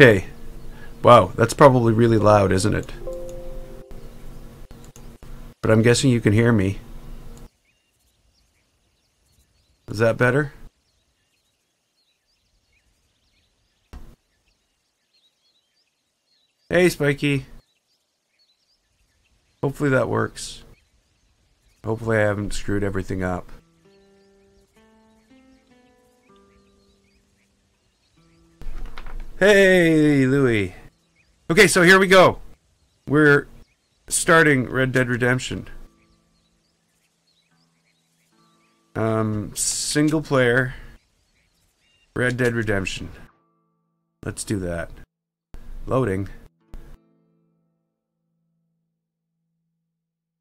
Okay. Wow, that's probably really loud, isn't it? But I'm guessing you can hear me. Is that better? Hey, Spiky. Hopefully that works. Hopefully I haven't screwed everything up. Hey, Louie. Okay, so here we go. We're starting Red Dead Redemption. Single player Red Dead Redemption. Let's do that. Loading.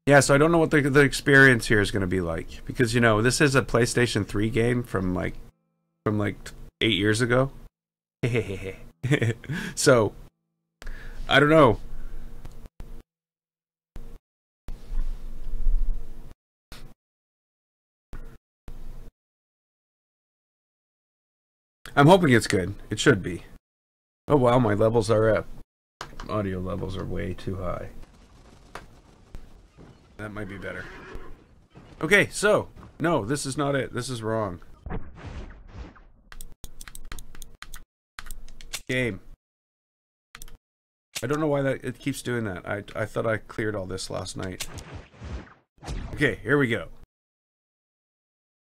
Yeah, so I don't know what the experience here is going to be like, because you know this is a PlayStation 3 game from like 8 years ago. So I don't know. I'm hoping it's good. It should be. Oh wow, my levels are up. Audio levels are way too high. That might be better. Okay, so no, this is not it. This is wrong. Game. I don't know why it keeps doing that. I thought I cleared all this last night. Okay, here we go.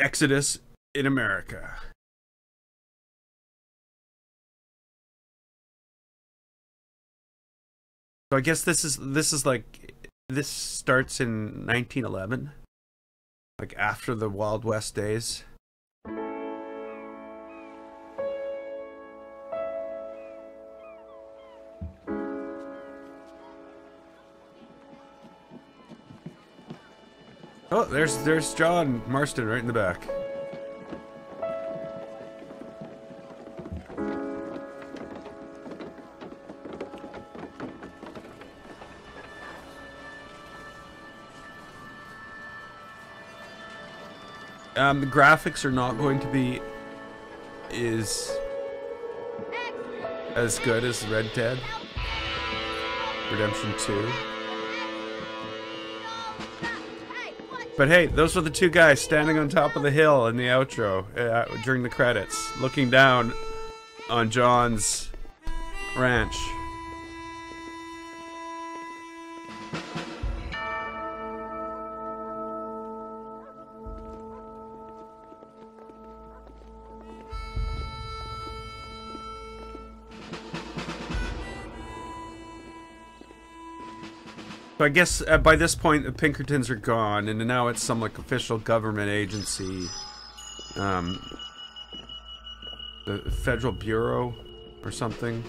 Exodus in America. So I guess this is like, this starts in 1911, like after the Wild West days. Oh, there's John Marston right in the back. The graphics are not going to be as good as Red Dead Redemption 2. But hey, those are the two guys standing on top of the hill in the outro during the credits, looking down on John's ranch. So I guess by this point the Pinkertons are gone, and now it's some like official government agency, the Federal Bureau or something,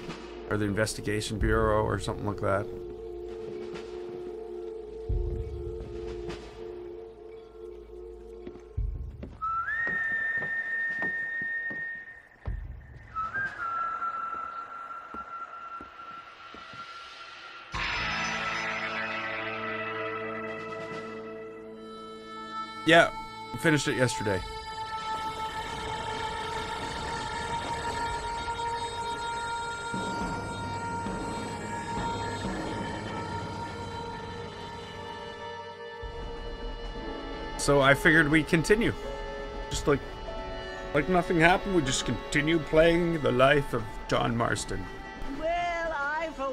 or the Investigation Bureau or something like that. Yeah, finished it yesterday. So I figured we'd continue. Just like nothing happened, we just continue playing the life of John Marston.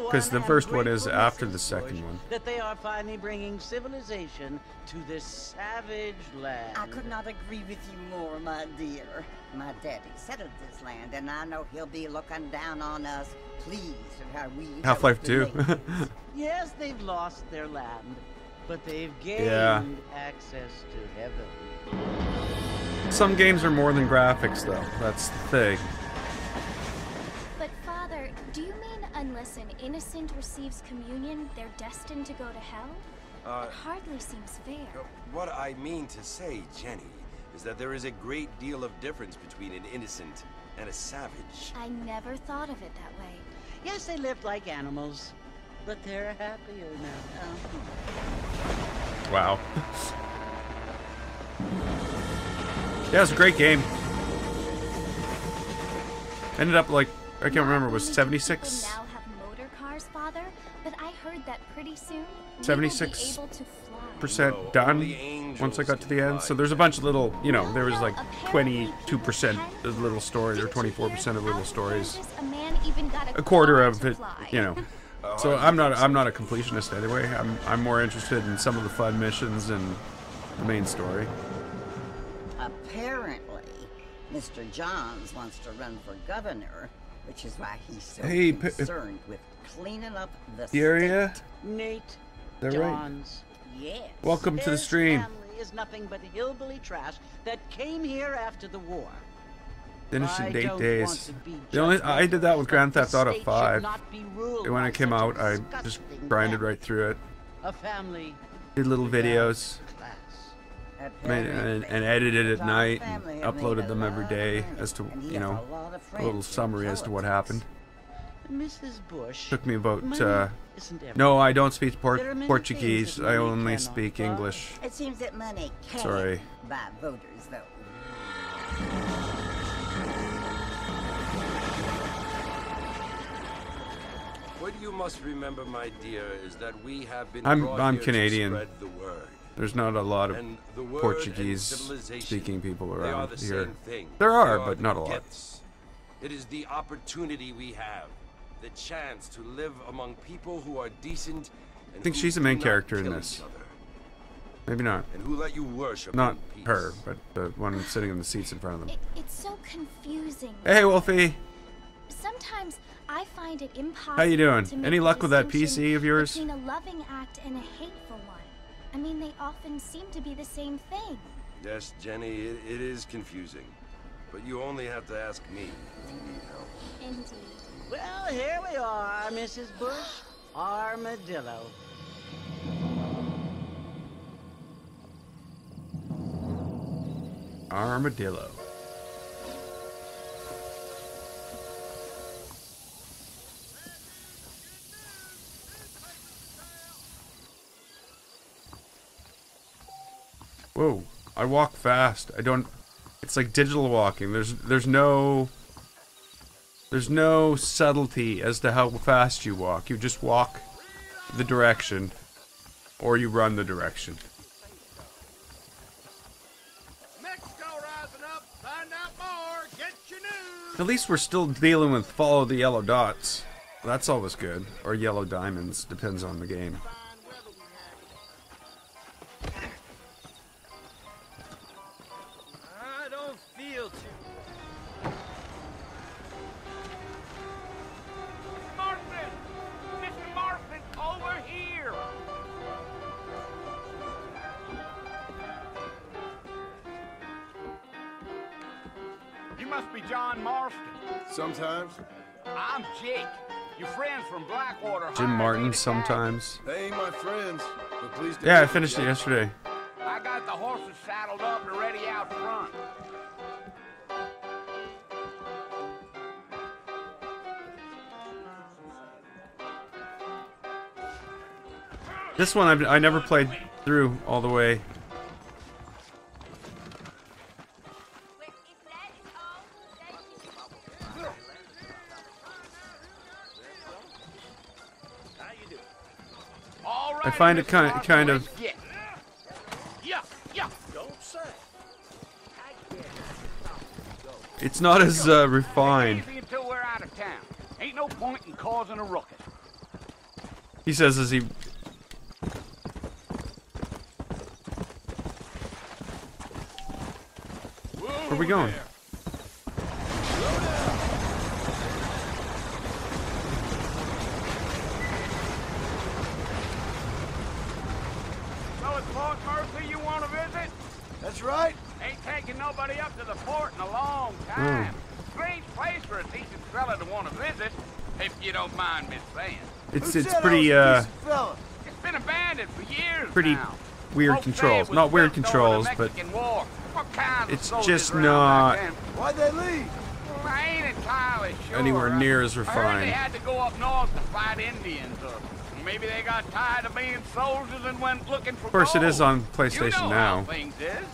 Because the first one is after the second one. That they are finally bringing civilization to this savage land. I could not agree with you more, my dear. My daddy settled this land, and I know he'll be looking down on us, pleased at how we Half-Life 2. Yes, they've lost their land, but they've gained access to heaven. Some games are more than graphics, though. That's the thing. But Father, do you mean unless an innocent receives communion, they're destined to go to hell? It hardly seems fair. What I mean to say, Jenny, is that there is a great deal of difference between an innocent and a savage. I never thought of it that way. Yes, they lived like animals, but they're happier now. Wow. Yeah, it's a great game. Ended up like I can't remember. It was Not 76. only do people now have motor cars, Father, but I heard that pretty soon we will 76 be able to fly. percent done once I got to the end. So there's a bunch of little, you know, there was like 22% of little stories or 24% of little stories. A man even got A quarter car of to it, fly. you know. So I'm not a completionist anyway. I'm more interested in some of the fun missions and the main story. Apparently, Mr. Johns wants to run for governor, which is why he's so concerned with cleaning up the area. state. Nate They're Johns. Yes. Welcome to the His stream. family is nothing but hillbilly trash that came here after the war. Innocent I Date don't Days. want to be The only I did that with judgmental, Grand Theft but the Auto state 5. should not be ruled And when by it came such a out, I just disgusting grinded family. right through it. A family Did little without videos. class. And edited it at night and uploaded them every day as to, you know, a little summary as to what happened. Mrs. Bush. Took me about, money isn't everything. no, I don't speak There are many Portuguese. things that I money only cannot speak buy. English. It seems that money can't Sorry. buy voters, though. What you must remember, my dear, is that we have been I'm brought here Canadian. to spread the word. There's not a lot of And the word Portuguese and civilization, speaking people they are around the here. same thing. There are, They but not a the lot. gifts. It is the opportunity we have, the chance to live among people who are decent and I think who she's the do main not character in kill this. each other, Maybe not. and who let you worship Not in peace. her, but the one sitting in the seats in front of them. It's so confusing. Hey, Wolfie. Sometimes I find it impossible. How you doing? to make Any a luck with that distinction PC of yours? Between a loving act and a hateful one. I mean, they often seem to be the same thing. Yes, Jenny, it is confusing. But you only have to ask me if you need help. Indeed. Well, here we are, Mrs. Bush. Armadillo. Armadillo. Whoa, I walk fast. I don't, it's like digital walking. There's no subtlety as to how fast you walk. You just walk the direction or you run the direction. At least we're still dealing with follow the yellow dots. That's always good. Or yellow diamonds, depends on the game. I don't feel too. Marston! Mr. Marston, over here! You must be John Marston. Sometimes. I'm Jake. Your friends from Blackwater. Jim hired Martin me to sometimes. They ain't my friends, but please don't. Yeah, I finished it yesterday. I got the horses saddled up and ready out front. This one I never played through all the way. All right, I find it Mr. kind Marston, of let's get. Yeah. Don't say. it's not as refined. Easy until we're out of town. Ain't no point in causing a ruckus. He says as he Where are we going? So it's Fort Mercy you want to visit? That's right. Ain't taking nobody up to the fort in a long time. Strange place for a decent fella to want to visit, if you don't mind me saying. It's Who said pretty I was a decent fella? It's been abandoned for years pretty now. weird Folks say controls. it was Not weird built during controls, the but Mexican War. What kind of it's soldiers just around not back then? Why'd they leave? Well, I ain't entirely sure. anywhere near as I heard refined. they had to go up north to fight Indians, or maybe they got tired of being soldiers and went looking for Of course, it is gold. on You PlayStation know now, how things is.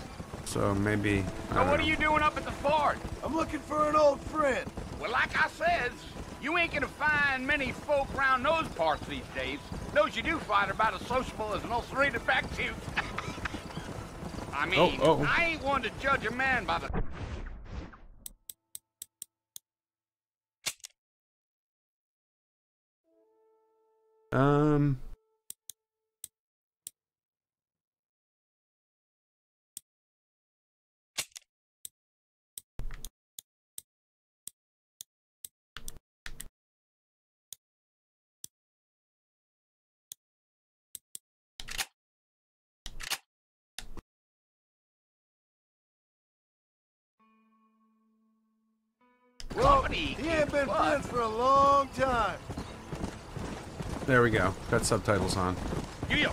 so maybe. I So don't what know. are you doing up at the fort? I'm looking for an old friend. Well, like I says, you ain't gonna find many folk around those parts these days. Those you do find are about as sociable as an ulcerated back tooth. I mean, I ain't one to judge a man by the... Well, he ain't been friends for a long time. There we go. Got subtitles on. Yeah.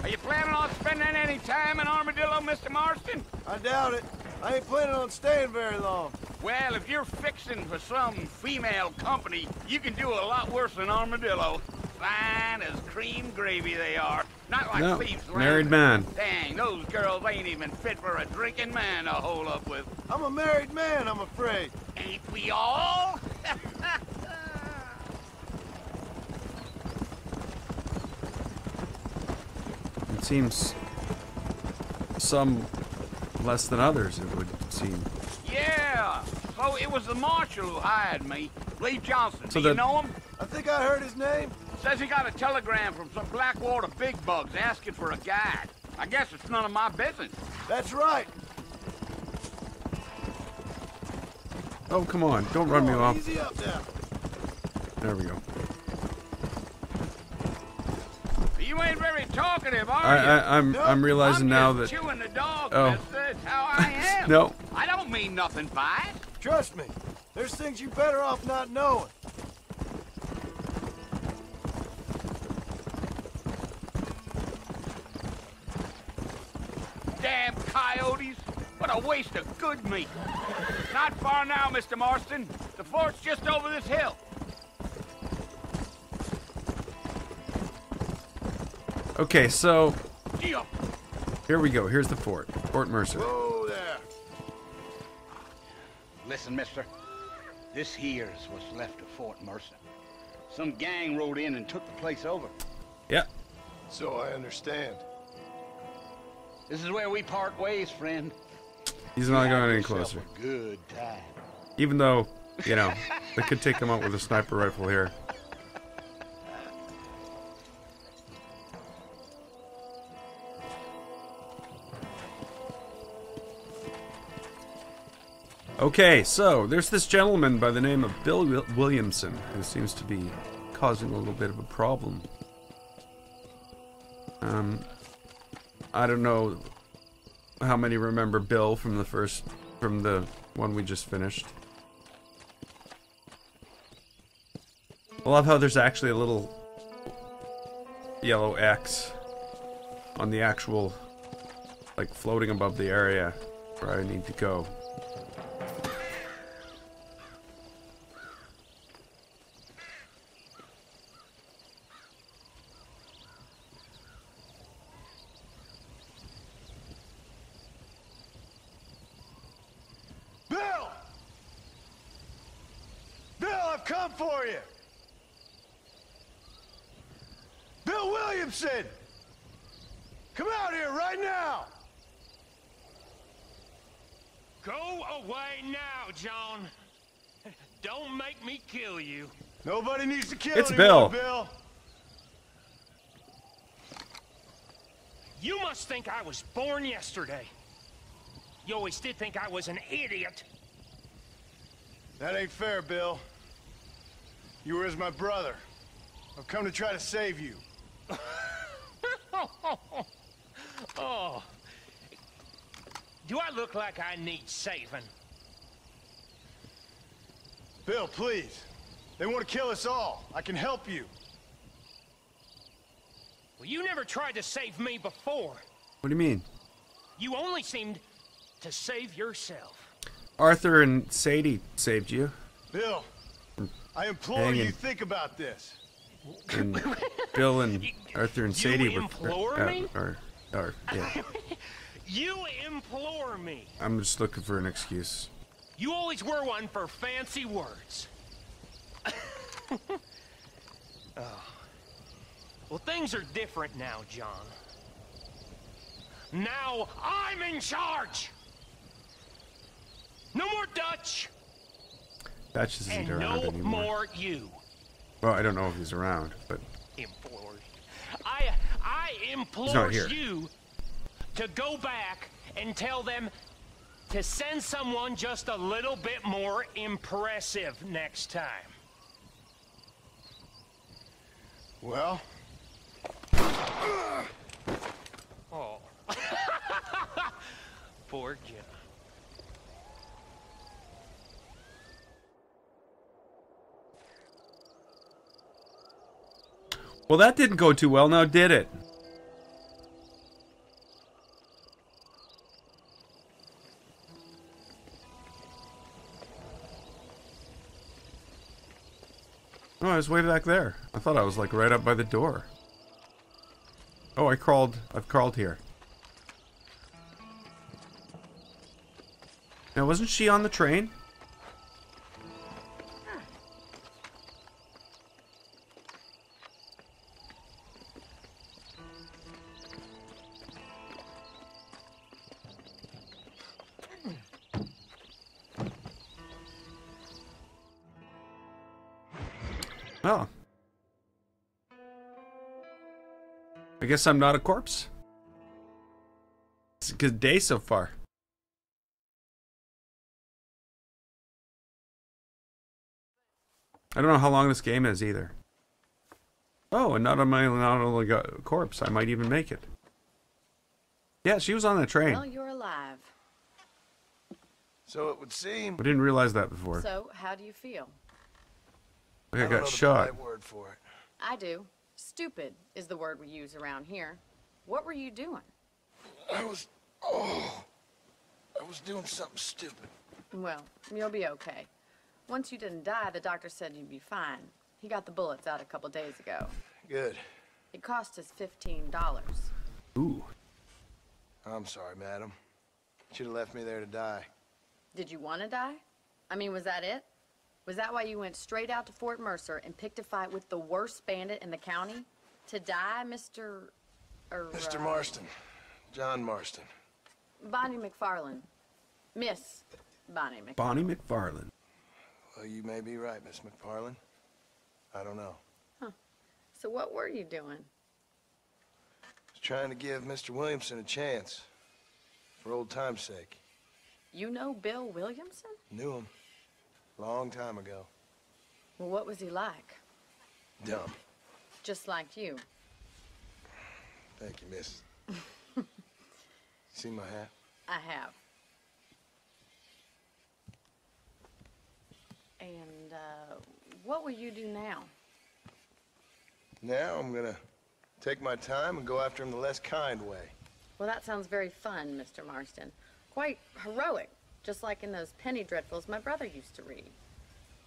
Are you planning on spending any time in Armadillo, Mr. Marston? I doubt it. I ain't planning on staying very long. Well, if you're fixing for some female company, you can do a lot worse than Armadillo. Fine as cream gravy they are. Not like thieves around. Married man. Dang, those girls ain't even fit for a drinking man to hole up with. I'm a married man, I'm afraid. Ain't we all? It seems some less than others, it would seem. Yeah. So it was the marshal who hired me, Lee Johnson. So Do you know him? I think I heard his name. Says he got a telegram from some Blackwater big bugs asking for a guide. I guess it's none of my business. That's right. Oh, come on. Don't run me off. Easy up now. There we go. You ain't very talkative, are you? I'm realizing now I'm that... just chewing the dog, Oh. mister. That's how I am. No. I don't mean nothing by it. Trust me. There's things you better off not knowing. Damn coyotes. What a waste of good meat. Not far now, Mr. Marston. The fort's just over this hill. Okay, so... Yeah. Here we go. Here's the fort. Fort Mercer. Whoa there. Listen, mister. This here's what's left of Fort Mercer. Some gang rode in and took the place over. Yep. So I understand. This is where we part ways, friend. He's not going any Yourself closer. a good time. Even though, you know, they could take him out with a sniper rifle here. Okay, so there's this gentleman by the name of Bill Williamson who seems to be causing a little bit of a problem. I don't know how many remember Bill from the one we just finished. I love how there's actually a little yellow X on the actual, like, floating above the area where I need to go. Bill! Bill, I've come for you! Bill Williamson! Come out here right now! Go away now, John. Don't make me kill you. Nobody needs to kill It's anyone, Bill. Bill. You must think I was born yesterday. You always did think I was an idiot. That ain't fair, Bill. You were as my brother. I've come to try to save you. Oh. Do I look like I need saving? Bill, please. They want to kill us all. I can help you. Well, you never tried to save me before. What do you mean? You only seemed to save yourself. Arthur and Sadie saved you. Bill, I implore Hanging. you think about this. And Bill and Arthur and Sadie were... implore me? yeah. You implore me. I'm just looking for an excuse. You always were one for fancy words. Oh. Well, things are different now, John. Now I'm in charge. No more Dutch. Dutch isn't and around no anymore. more you. Well, I don't know if he's around, but Implores. I implore you to go back and tell them to send someone just a little bit more impressive next time. Well? Oh. Poor John. well, that didn't go too well, now did it? Oh, I was way back there. I thought I was like right up by the door. Oh, I've crawled here. Now, wasn't she on the train? Oh. I guess I'm not a corpse. It's a good day so far. I don't know how long this game is either. Oh, and not only got a corpse, I might even make it. Yeah, she was on the train. Well, you're alive. So it would seem. I didn't realize that before. So, how do you feel? Like I don't know got the shot. polite word for it. I do. Stupid is the word we use around here. What were you doing? I was doing something stupid. Well, you'll be okay. Once you didn't die, the doctor said you'd be fine. He got the bullets out a couple days ago. Good. It cost us $15. Ooh. I'm sorry, madam. Should have left me there to die. Did you want to die? I mean, was that it? Was that why you went straight out to Fort Mercer and picked a fight with the worst bandit in the county? To die, Mr. Mr. Marston. John Marston. Bonnie McFarlane. Miss Bonnie McFarlane. Bonnie McFarlane. Well, you may be right, Miss McFarlane. I don't know. Huh. So what were you doing? I was trying to give Mr. Williamson a chance. For old time's sake. You know Bill Williamson? Knew him. Long time ago. Well, what was he like? Dumb. Just like you. Thank you, miss. See my hat? I have. And, what will you do now? Now I'm gonna take my time and go after him the less kind way. Well, that sounds very fun, Mr. Marston. Quite heroic, just like in those penny dreadfuls my brother used to read.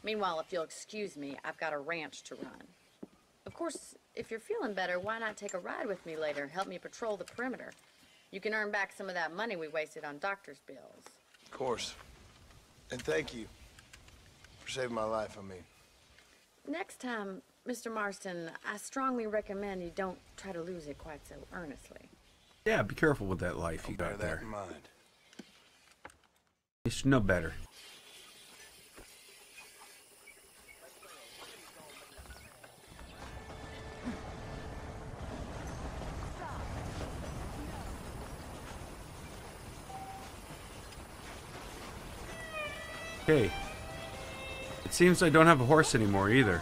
Meanwhile, if you'll excuse me, I've got a ranch to run. Of course, if you're feeling better, why not take a ride with me later and help me patrol the perimeter? You can earn back some of that money we wasted on doctor's bills. Of course. And thank you for saving my life, I mean. Next time, Mr. Marston, I strongly recommend you don't try to lose it quite so earnestly. Yeah, be careful with that life you Bear got that there. in mind. You should know better. Okay. It seems I don't have a horse anymore either.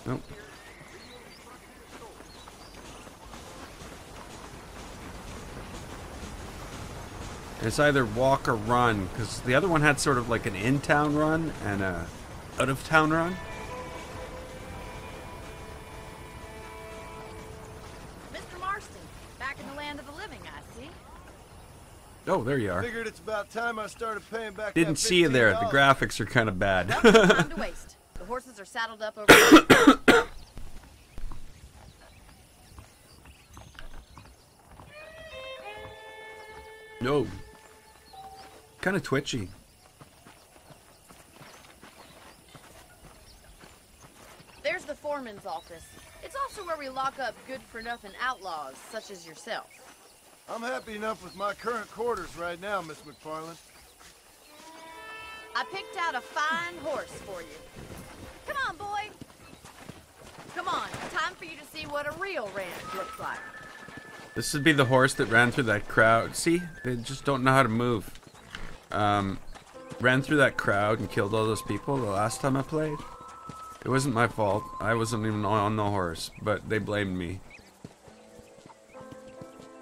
Nope. It's either walk or run, because the other one had sort of like an in-town run and a out-of-town run. Mr. Marston, back in the land of the living, I see. Oh, there you are. Figured it's about time I started paying back. Didn't that see you there. The $15. graphics are kind of bad. Well, no time to waste. The horses are saddled up over there. No. Kind of twitchy. There's the foreman's office. It's also where we lock up good-for-nothing outlaws, such as yourself. I'm happy enough with my current quarters right now, Miss McFarland. I picked out a fine horse for you. Come on, boy. Come on, time for you to see what a real ranch looks like. This would be the horse that ran through that crowd. See? They just don't know how to move. Ran through that crowd and killed all those people the last time I played. It wasn't my fault. I wasn't even on the horse, but they blamed me.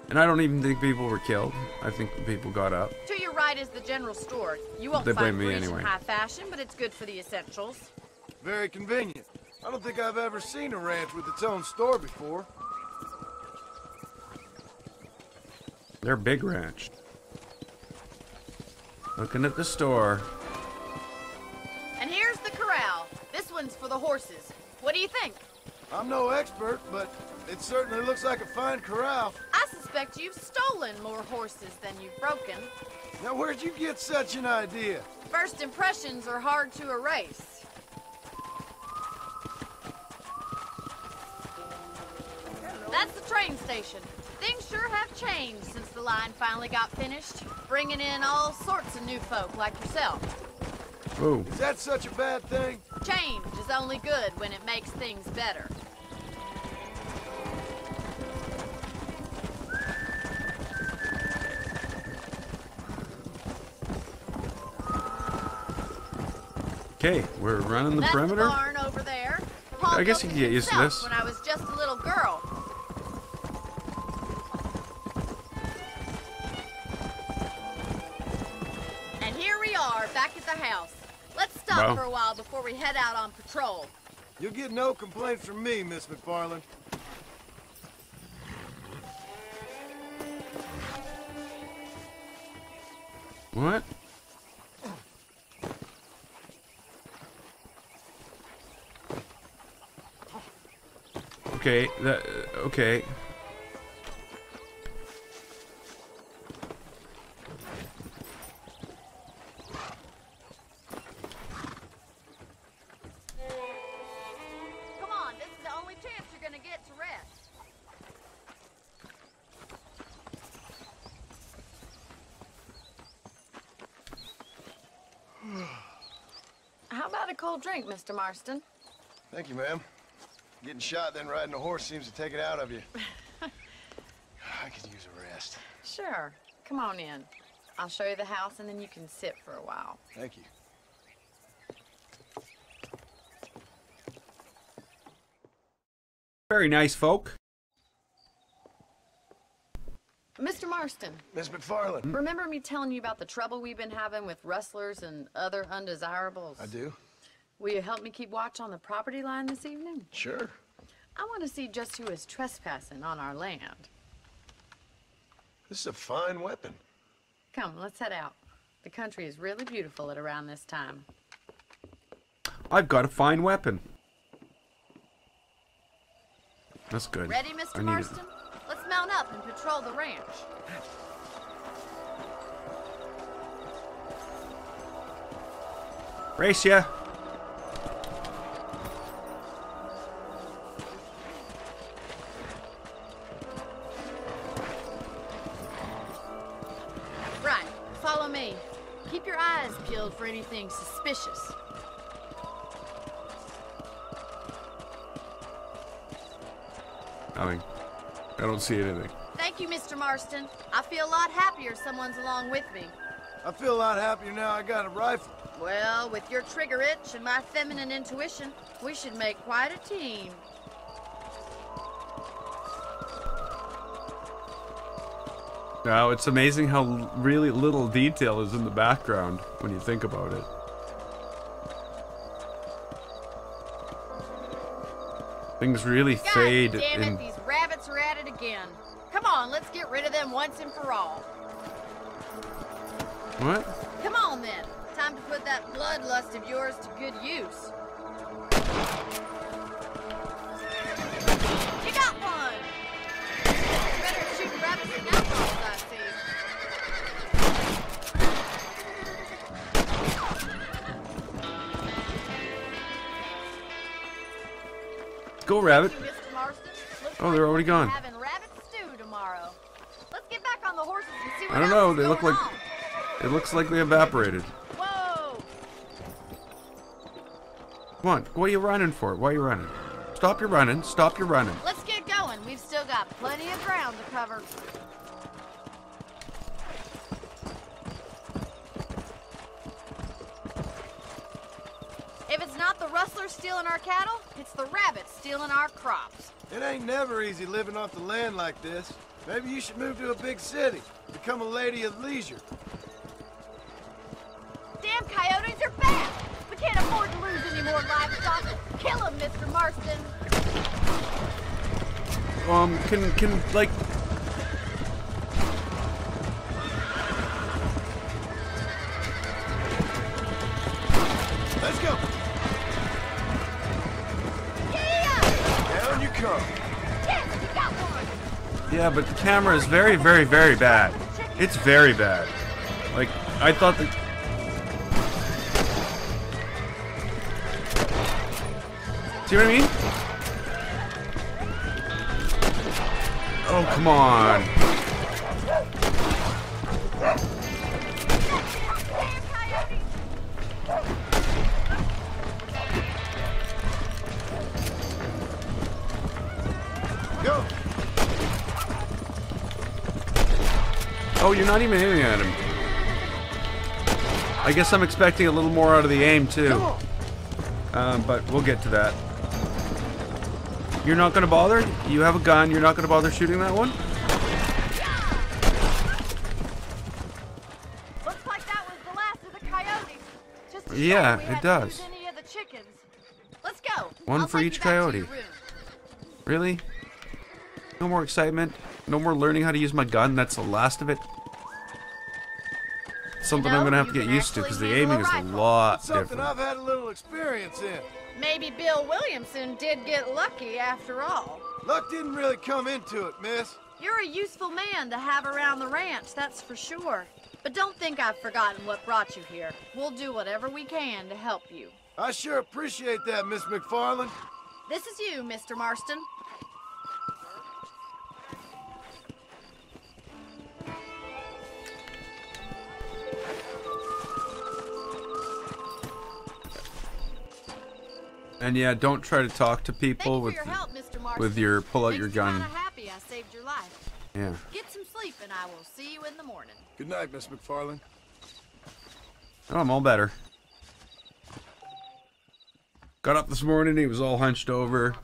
And I don't even think people were killed. I think people got up. To your right is the general store. You won't find Parisian high fashion, but it's good for the essentials. Very convenient. I don't think I've ever seen a ranch with its own store before. They're a big ranch. Looking at the store. And here's the corral. This one's for the horses. What do you think? I'm no expert, but it certainly looks like a fine corral. I suspect you've stolen more horses than you've broken. Now, where'd you get such an idea? First impressions are hard to erase. That's the train station. Things sure have changed since the line finally got finished, bringing in all sorts of new folk like yourself. Ooh. Is that such a bad thing? Change is only good when it makes things better. Okay, we're running the perimeter. That's the barn over there. Paul I guess you can get used to this. When I was just a little girl. And here we are, back at the house. Let's stop for a while before we head out on patrol. You'll get no complaints from me, Miss McFarland. What? Okay, okay. Come on, this is the only chance you're gonna get to rest. How about a cold drink, Mr. Marston? Thank you, ma'am. Getting shot, then riding a horse seems to take it out of you. I could use a rest. Sure. Come on in. I'll show you the house, and then you can sit for a while. Thank you. Very nice folk. Mr. Marston. Miss McFarland. Remember me telling you about the trouble we've been having with rustlers and other undesirables? I do. Will you help me keep watch on the property line this evening? Sure. I want to see just who is trespassing on our land. This is a fine weapon. Come, let's head out. The country is really beautiful at around this time. I've got a fine weapon. That's good. Ready, Mr. Marston? Let's mount up and patrol the ranch. Race ya. Right, follow me. Keep your eyes peeled for anything suspicious. I don't see anything. Thank you, Mr. Marston. I feel a lot happier someone's along with me. I feel a lot happier now I got a rifle. Well, with your trigger itch and my feminine intuition, we should make quite a team. Now, it's amazing how really little detail is in the background when you think about it. Things really fade. God damn it, these rabbits are at it again. Come on, let's get rid of them once and for all. What? Come on then. Time to put that bloodlust of yours to good use. You got one! Better shoot rabbits than outlaws, I see. Hello, rabbit. Mr. Marston. Oh, they're already gone. Having rabbit stew tomorrow. Let's get back on the horses and see what I don't know. They else is look going like on. it looks like they evaporated. Whoa! Come on. What are you running for? Why are you running? Stop your running. Stop your running. Let's get going. We've still got plenty of ground to cover. If it's not the rustlers stealing our cattle, it's the rabbits stealing our crops. It ain't never easy living off the land like this. Maybe you should move to a big city. Become a lady of leisure. Damn coyotes are bad! We can't afford to lose any more livestock. Kill them, Mr. Marston. Can like... Let's go. Down you come. Yes, you got one. Yeah, but the camera is very, very, very bad. It's very bad. Like, I thought that... See what I mean? Oh, come on. Go. Oh, you're not even aiming at him. I guess I'm expecting a little more out of the aim, too. But we'll get to that. You're not gonna bother? You have a gun, you're not gonna bother shooting that one? Looks like that was the last of the coyotes. Just Yeah, we it hadn't does. used any of the chickens. Let's go. One I'll for take each you back to coyote. your room. Really? No more excitement? No more learning how to use my gun? That's the last of it? Something I'm gonna have to get used to, because the aiming is a lot Something different. I've had a little experience in. Maybe Bill Williamson did get lucky after all. Luck didn't really come into it, miss. You're a useful man to have around the ranch, that's for sure. But don't think I've forgotten what brought you here. We'll do whatever we can to help you. I sure appreciate that, Miss McFarland. This is you, Mr. Marston. And yeah, don't try to talk to people with your pull out your gun. Makes me kinda happy I saved your life. Yeah. Get some sleep and I will see you in the morning. Good night, Miss McFarland. Oh, I'm all better. Got up this morning, he was all hunched over.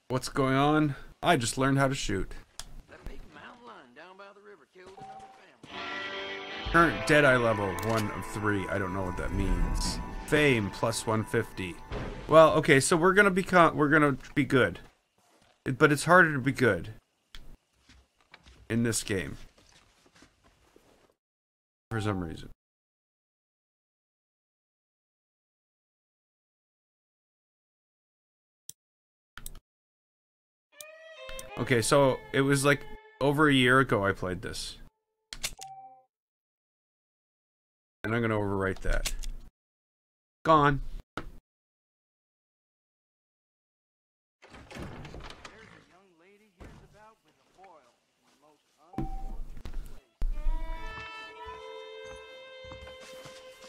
What's going on? I just learned how to shoot. Current Deadeye level 1 of 3. I don't know what that means. Fame plus 150. Well, okay, so we're gonna be good. But it's harder to be good in this game. For some reason. Okay, so it was like over a year ago I played this. And I'm gonna overwrite that. Gone.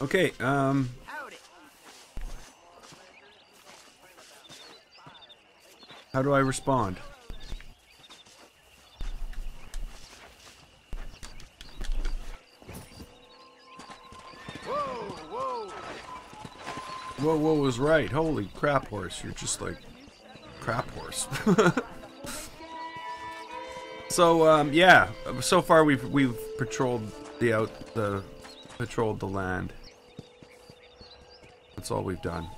Okay, how do I respond? Whoa, whoa was right. Holy crap, horse. You're just like crap horse. So, yeah. So far we've patrolled patrolled the land. That's all we've done.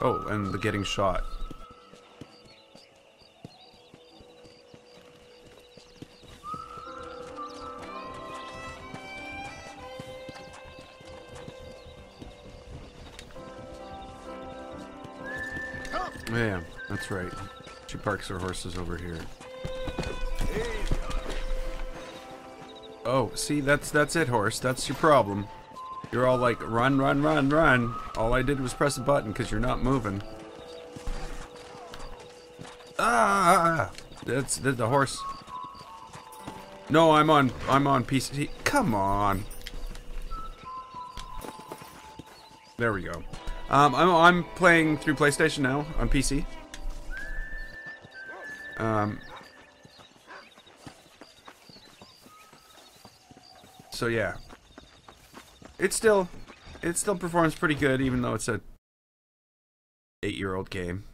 Oh, and the getting shot. Yeah, that's right. She parks her horses over here. Oh, see, that's it, horse. That's your problem. You're all like, run, run, run, run. All I did was press a button because you're not moving. Ah! That's the horse. No, I'm on PC. Come on. There we go. I'm playing through PlayStation now on PC. So yeah. It still performs pretty good, even though it's a 8-year-old game.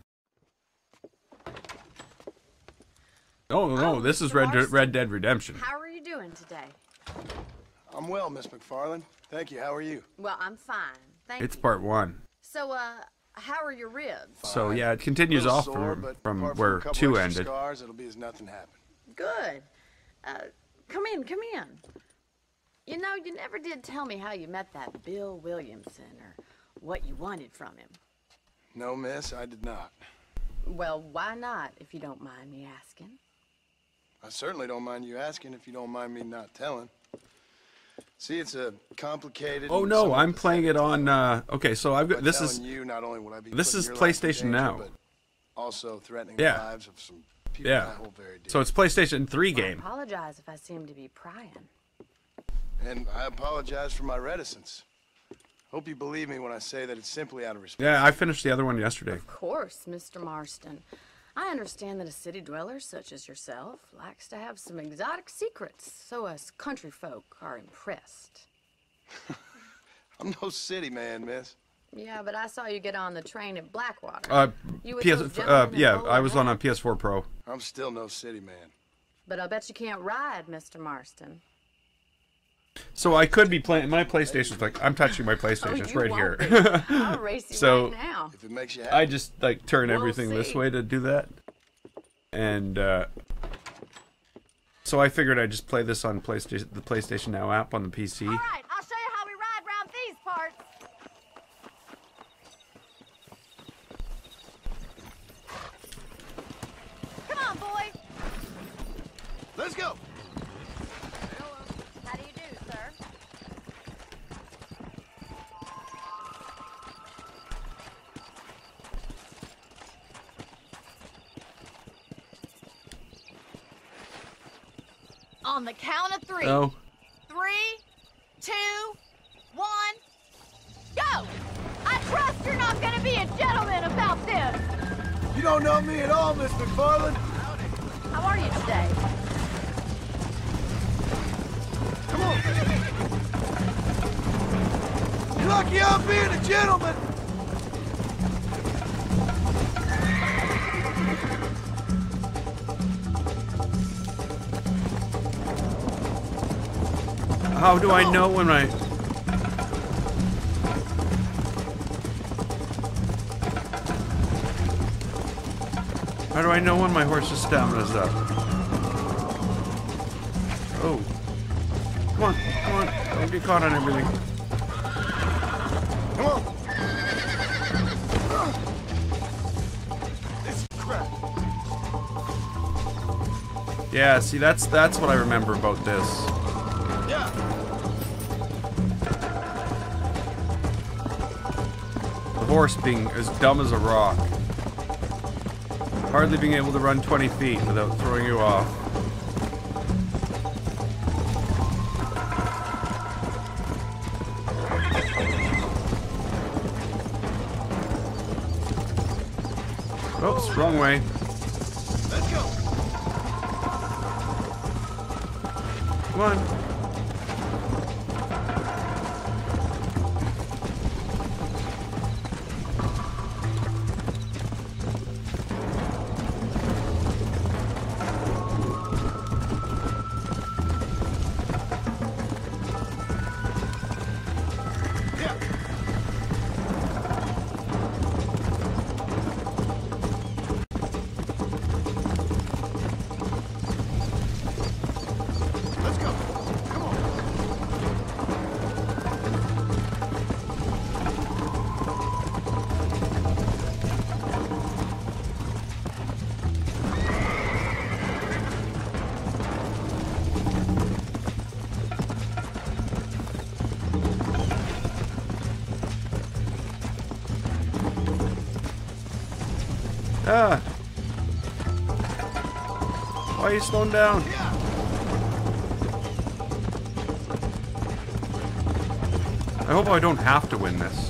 Oh no, this is Red Dead Redemption. How are you doing today? I'm well, Miss McFarland. Thank you. How are you? Well, I'm fine. Thank you. It's part 1. So, how are your ribs? So yeah, it continues off from where 2 ended. Scars, it'll be as nothing happened. Good. Come in. You know, you never did tell me how you met that Bill Williamson or what you wanted from him. No, miss, I did not. Well, why not, if you don't mind me asking? I certainly don't mind you asking if you don't mind me not telling. See, it's a complicated... Oh no, I'm playing it on, okay, so I've got, this is... You, not only would I be this is PlayStation Now. But also threatening the lives of some people I hold very dear. So it's PlayStation 3 game. I apologize if I seem to be prying. And I apologize for my reticence. Hope you believe me when I say that it's simply out of respect. Yeah, I finished the other one yesterday. Of course, Mr. Marston. I understand that a city dweller such as yourself likes to have some exotic secrets, so us country folk are impressed. I'm no city man, miss. Yeah, but I saw you get on the train at Blackwater. Yeah, I was on a PS4 Pro. I'm still no city man. But I bet you can't ride, Mr. Marston. So I could be playing my PlayStation's like I'm touching my PlayStation. It's right here. I'll race you so right now. If it makes you happy. I just like turn everything this way to do that, and so I figured I'd just play this on the PlayStation Now app on the PC. All right, I'll show you how we ride around these parts. Come on, boy. Let's go. How do you do, sir? On the count of 3. Oh. 3, 2, 1, go! I trust you're not gonna be a gentleman about this. You don't know me at all, Miss McFarland. How are you today? Come on. You're lucky I'm being a gentleman. How do I know when I... How do I know when my horse's stamina's up? Oh. Come on, come on. Don't get caught on everything. Come on. This crap. Yeah, see, that's what I remember about this. Yeah. The horse being as dumb as a rock. Hardly being able to run 20 feet without throwing you off. Oops, wrong way. Let's go. Come on. Ah! Why are you slowing down? I hope I don't have to win this.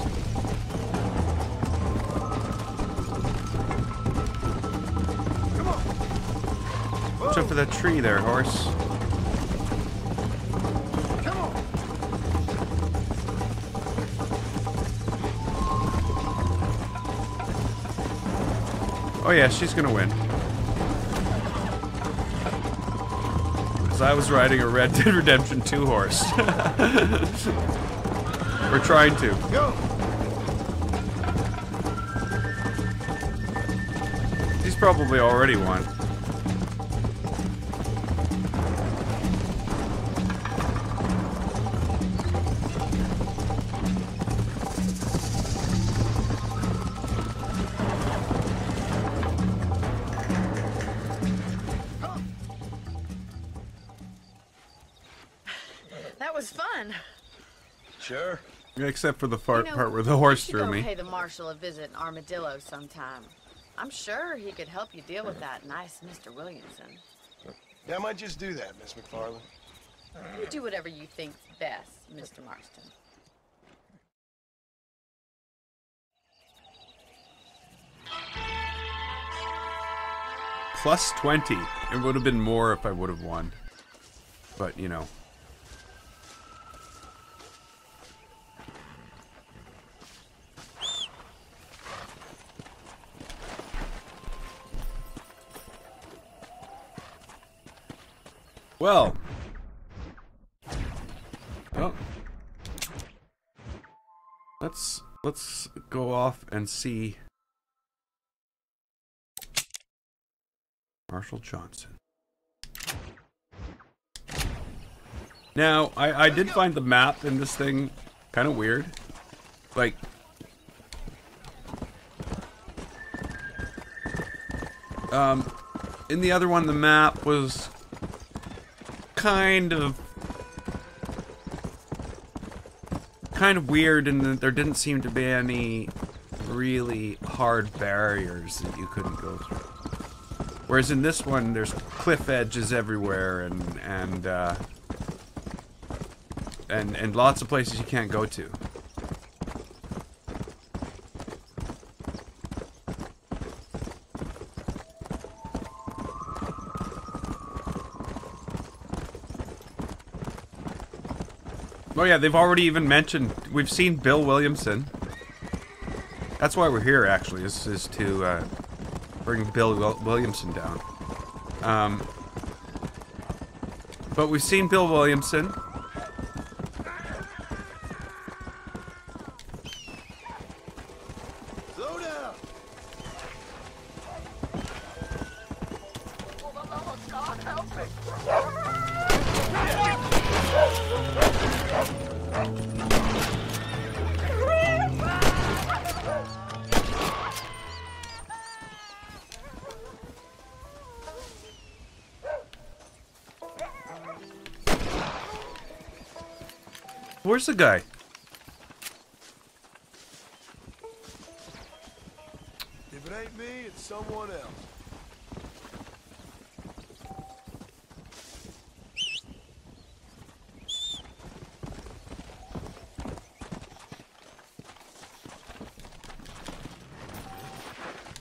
Watch out for that tree there, horse. Oh yeah, she's gonna win. Because I was riding a Red Dead Redemption 2 horse. We're trying to. Go. He's probably already won. That was fun. Sure. Except for the part where the horse threw me. Pay the marshal a visit in Armadillo sometime. I'm sure he could help you deal with that nice Mr. Williamson. Yeah, I might just do that, Miss McFarland. You do whatever you think's best, Mr. Marston. Plus 20. It would have been more if I would have won. But, you know. Well. Oh. Let's go off and see Marshall Johnson. Now, I did find the map in this thing kind of weird. Like, in the other one, the map was kind of weird in that there didn't seem to be any really hard barriers that you couldn't go through. Whereas in this one, there's cliff edges everywhere and lots of places you can't go to. Oh yeah, they've already even mentioned, we've seen Bill Williamson. That's why we're here, actually, is to bring Bill Williamson down. But we've seen Bill Williamson. Slow down. God help me. Where's the guy? If it ain't me, it's someone else.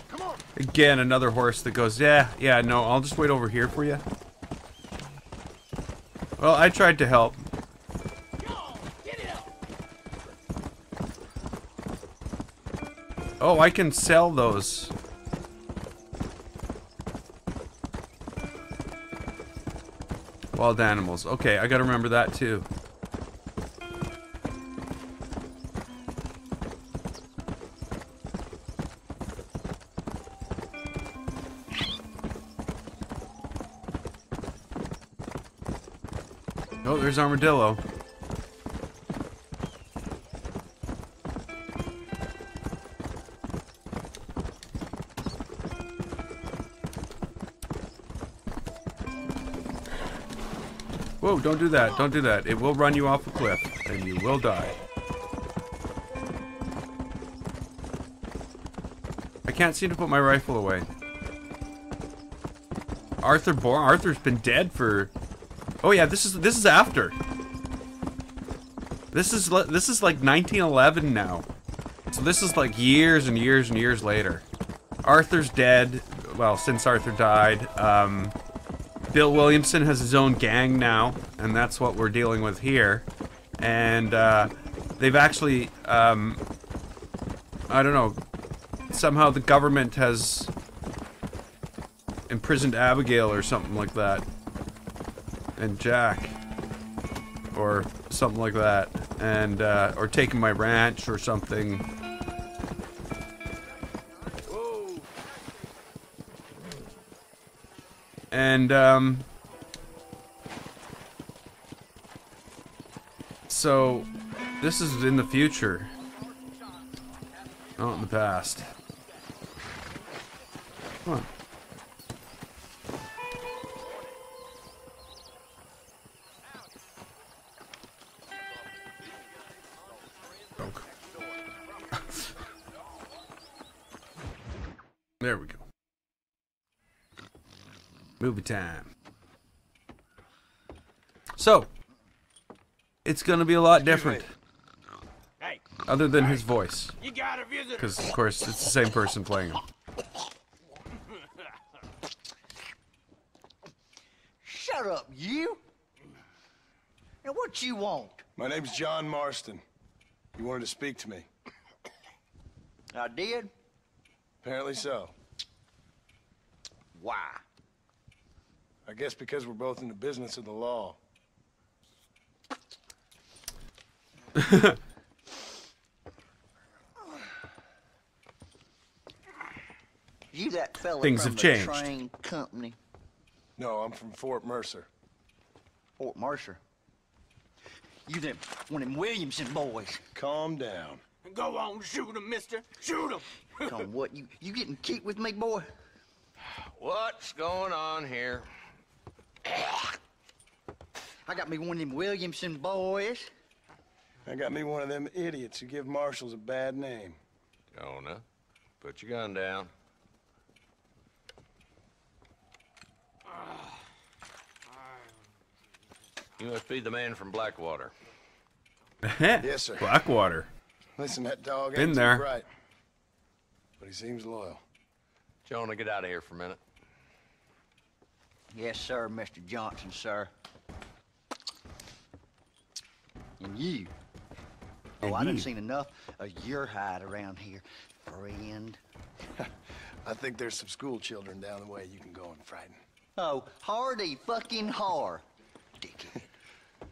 Come on. Again, another horse that goes, yeah, no, I'll just wait over here for you. Well, I tried to help. Oh, I can sell those. Wild animals. Okay, I gotta remember that too. Oh, there's Armadillo. Whoa, don't do that, don't do that. It will run you off a cliff, and you will die. I can't seem to put my rifle away. Arthur's been dead for... Oh yeah, this is after. This is like 1911 now. So this is like years and years and years later. Arthur's dead. Well, since Arthur died. Bill Williamson has his own gang now, and that's what we're dealing with here. And they've actually, I don't know, somehow the government has imprisoned Abigail or something like that. And Jack. Or something like that. And, or taken my ranch or something. And, so, this is in the future. Not in the past. Come on. There we go. Movie time. So, it's gonna be a lot different. Hey. Other than his voice. You got a visitor. Because, of course, it's the same person playing him. Shut up, you! Now, what you want? My name's John Marston. You wanted to speak to me. I did? Apparently so. Why? I guess because we're both in the business of the law. You that fella Things from have the changed. train company? No, I'm from Fort Mercer. Fort Mercer? You them one of them Williamson boys? Calm down. Go on, shoot him, mister. Shoot him. Come what? You getting keep with me, boy? What's going on here? I got me one of them Williamson boys. I got me one of them idiots who give marshals a bad name. Jonah, put your gun down. You must be the man from Blackwater. Yes, sir. Blackwater. Listen, that dog Been ain't there. too bright, but he seems loyal. Jonah, get out of here for a minute. Yes, sir, Mr. Johnson, sir. And you. Oh, I done seen enough of your hide around here, friend. I think there's some school children down the way you can go and frighten. Oh, hardy fucking har. Dickhead.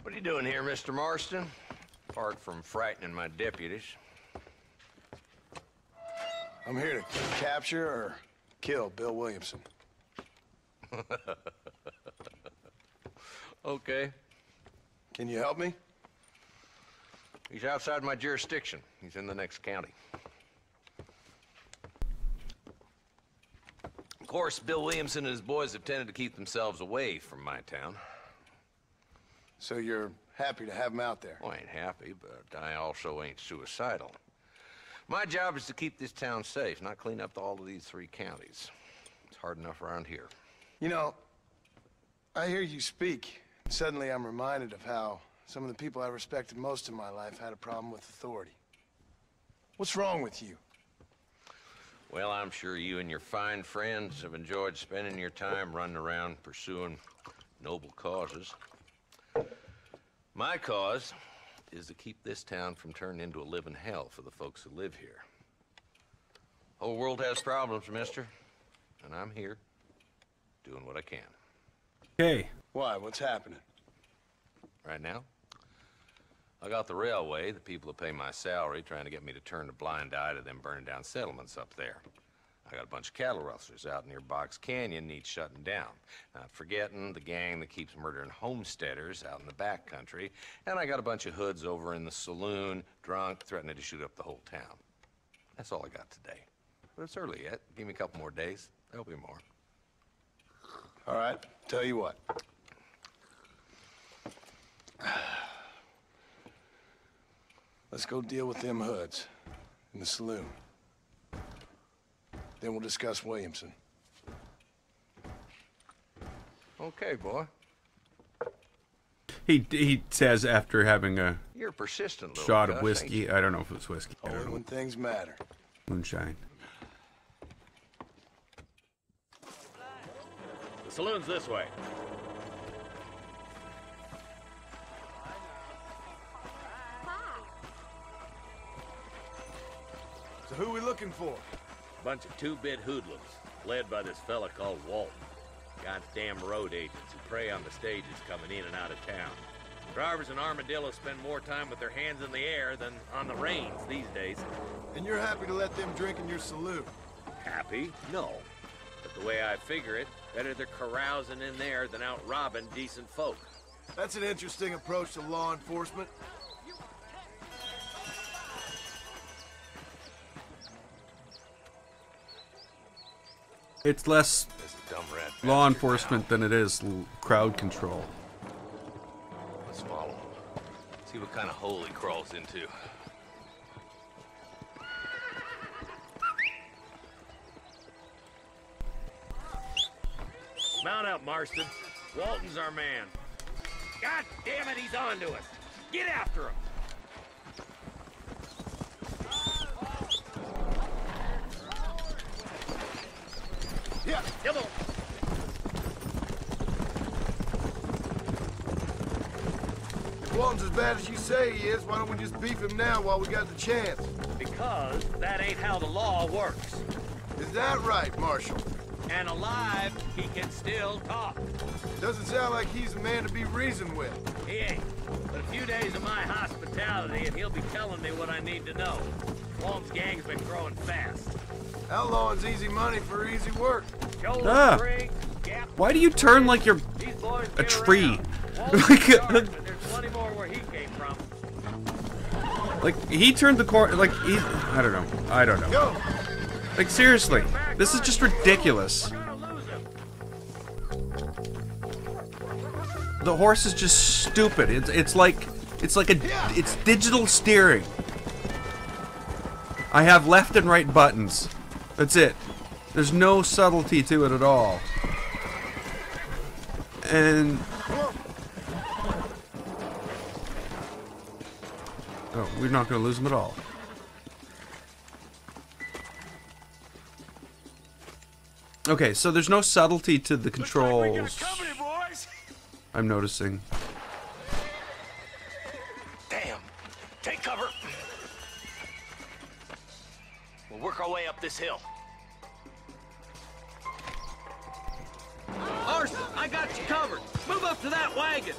What are you doing here, Mr. Marston? Apart from frightening my deputies. I'm here to capture or kill Bill Williamson. Okay. Can you help me? He's outside my jurisdiction. He's in the next county. Of course, Bill Williamson and his boys have tended to keep themselves away from my town. So you're happy to have him out there? Well, I ain't happy, but I also ain't suicidal. My job is to keep this town safe, not clean up all of these 3 counties. It's hard enough around here. You know, I hear you speak. Suddenly I'm reminded of how some of the people I respected most in my life had a problem with authority. What's wrong with you? Well, I'm sure you and your fine friends have enjoyed spending your time running around pursuing noble causes. My cause is to keep this town from turning into a living hell for the folks who live here. Whole world has problems, mister, and I'm here doing what I can. Okay. Why? What's happening? Right now, I got the railway, the people who pay my salary, trying to get me to turn a blind eye to them burning down settlements up there. I got a bunch of cattle rustlers out near Box Canyon needs shutting down. Not forgetting the gang that keeps murdering homesteaders out in the back country. And I got a bunch of hoods over in the saloon, drunk, threatening to shoot up the whole town. That's all I got today. But it's early yet. Give me a couple more days. There'll be more. All right, tell you what. Let's go deal with them hoods in the saloon. Then we'll discuss Williamson. Okay, boy. He says after having a You're persistent, little shot Gus, of whiskey. I don't know if it's whiskey. I don't Only know. when things matter. Moonshine. The saloon's this way. So who we looking for? Bunch of two-bit hoodlums, led by this fella called Walton. Goddamn road agents who prey on the stages coming in and out of town. Drivers in Armadillo spend more time with their hands in the air than on the reins these days. And you're happy to let them drink in your saloon? Happy? No. But the way I figure it, better they're carousing in there than out robbing decent folk. That's an interesting approach to law enforcement. It's less law enforcement than it is crowd control. Let's follow him. See what kind of hole he crawls into. Mount up, Marston. Walton's our man. God damn it, he's on to us. Get after him. Yeah. Come on. If Walton's as bad as you say he is, why don't we just beef him now while we got the chance? Because that ain't how the law works. Is that right, Marshal? And alive, he can still talk. Doesn't sound like he's a man to be reasoned with. He ain't. But a few days of my hospitality, and he'll be telling me what I need to know. Walton's gang's been growing fast. Outlawing's easy money for easy work. Ah. Why do you turn like you're a tree? Like he turned the corner. Like he, I don't know. I don't know. Go. Like seriously, this is just ridiculous. The horse is just stupid. It's like it's digital steering. I have left and right buttons. That's it. There's no subtlety to it at all. And oh, we're not going to lose them at all. Okay, so there's no subtlety to the controls. I'm noticing. Damn. Take cover. We'll work our way up this hill. Marston, I got you covered. Move up to that wagon.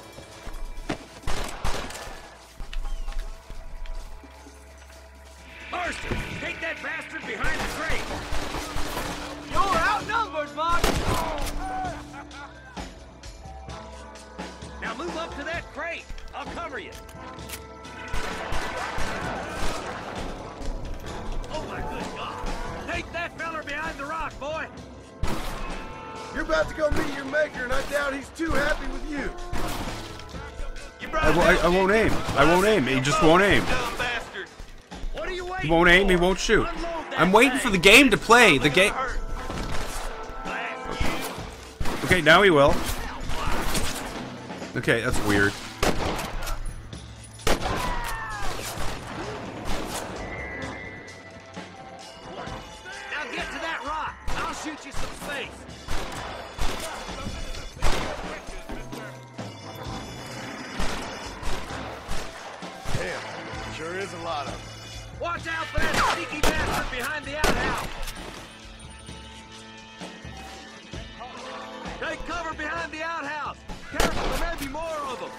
Marston, take that bastard behind the crate. You're outnumbered, Mark. Now move up to that crate. I'll cover you. Oh my good God. Take that feller behind the rock, boy. You're about to go meet your maker, and I doubt he's too happy with you. I won't aim. I won't aim. He just won't aim. He won't aim. He won't shoot. I'm waiting for the game to play. The game. Okay, now he will. Okay, that's weird. Now get to that rock. I'll shoot you some space. Damn, sure is a lot of them. Watch out for that sneaky bastard behind the outhouse. Take cover behind the outhouse. Careful, there may be more of them.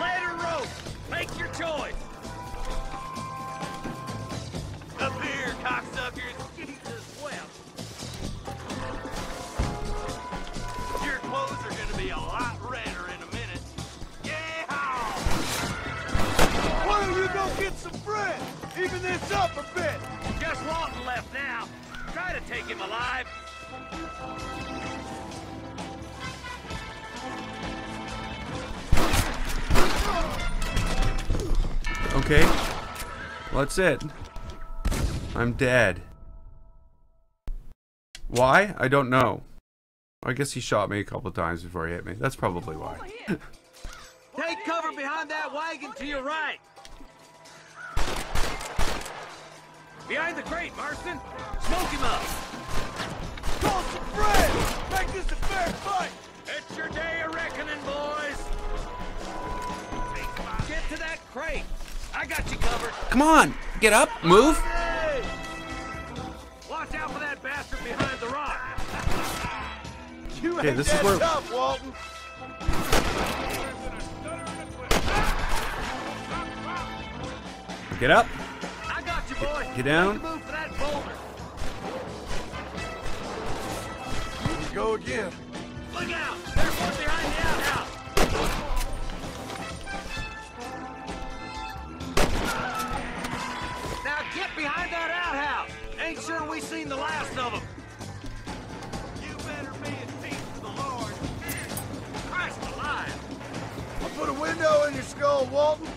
Ladder rope. Make your choice. Up here, cocksuckers. Jesus wept. Your clothes are gonna be a lot redder in a minute. Yeah! Why don't you go get some bread? Even this up a bit. Just Walton left now. Try to take him alive. Okay. Well, that's it. I'm dead. Why? I don't know. I guess he shot me a couple of times before he hit me. That's probably why. Take cover behind that wagon to your right. Behind the crate, Marston. Smoke him up. Call some friends. Make this a fair fight. It's your day of reckoning, boys. Get to that crate. I got you covered. Come on, get up, move. Hey! Watch out for that bastard behind the rock. You Okay, ain't this is that where- tough, Walton. Get up. I got you, boy. Get down. Make a move for that boulder. Here we go again. Look out! There's one behind the outhouse. Now get behind that outhouse. Ain't sure we seen the last of them. You better be at peace with the Lord. Christ alive! I'll put a window in your skull, Walton.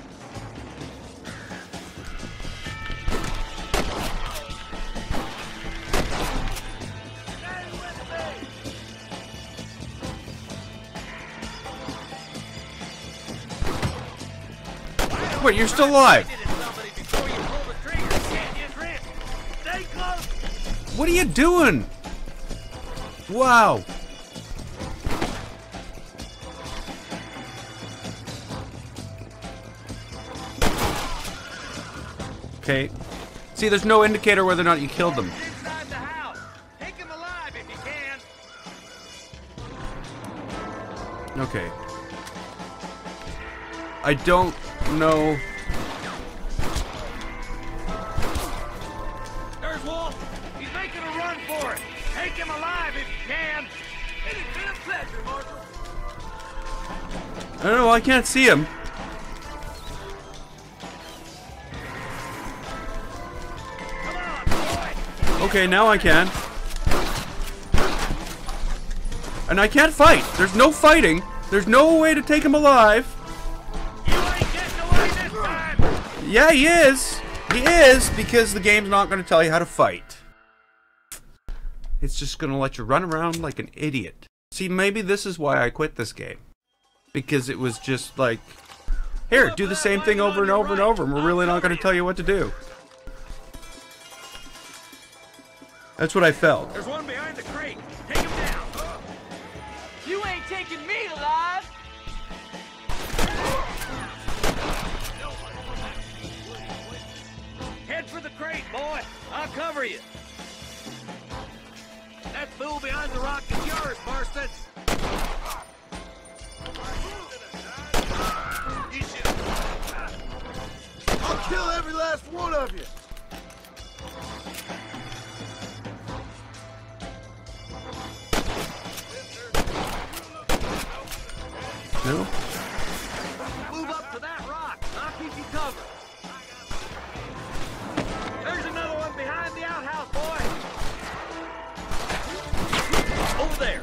Stay with me. Wait, you're still alive. Somebody before you pull the trigger. Can't get rich. Stay close. What are you doing? Wow. Okay. See, there's no indicator whether or not you killed them. Inside the house. Take him alive if you can. Okay. I don't know. There's Wolf. He's making a run for it. Take him alive if you can. It's been a pleasure, Marshal. I don't know, I can't see him. Come on, boy. Okay, now I can. And I can't fight. There's no fighting. There's no way to take him alive. You ain't getting away this time. Yeah, he is. He is, because the game's not going to tell you how to fight. It's just going to let you run around like an idiot. See, maybe this is why I quit this game. Because it was just like, here, do the same thing over and over and over, and we're really not going to tell you what to do. That's what I felt. There's one behind the crate. Take him down. You ain't taking me alive. Head for the crate, boy. I'll cover you. That fool behind the rock is yours, Marston. I'll kill every last one of you. No? Move up to that rock. I'll keep you covered. There's another one behind the outhouse, boy. Over there.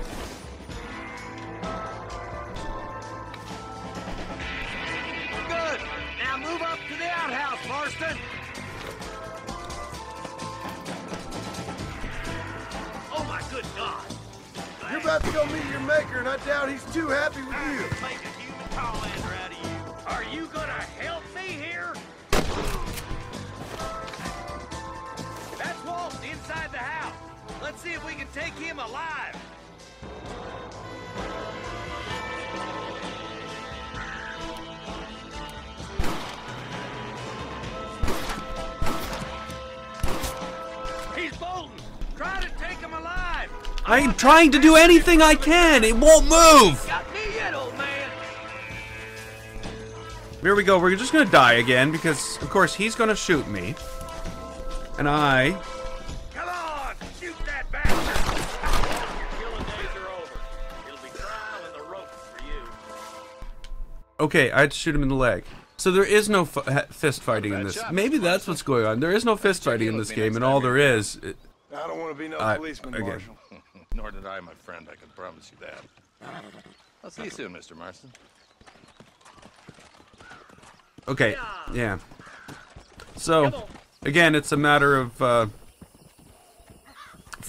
Good. Now move up to the outhouse, Marston. Oh my good God. You're about to go meet your maker, and I doubt he's too happy with you. Make a human Tollander out of you. Are you gonna help me here? That's Walt inside the house. Let's see if we can take him alive. He's bolting. Try to take him alive. I'm trying to do anything I can. It won't move. Got me yet, old man. Here we go. We're just going to die again because, of course, he's going to shoot me. And I... Come on, shoot that bastard. Your killing days are over. It'll be trial and the ropes for you. Okay, I had to shoot him in the leg. So there is no fist fighting in this. Maybe that's what's going on. There is no fist fighting in this game, and all there is... I don't want to be no policeman, again. Marshal. Nor did I, my friend. I can promise you that. I'll see you soon, Mr. Marston. Okay, yeah. So, again, it's a matter of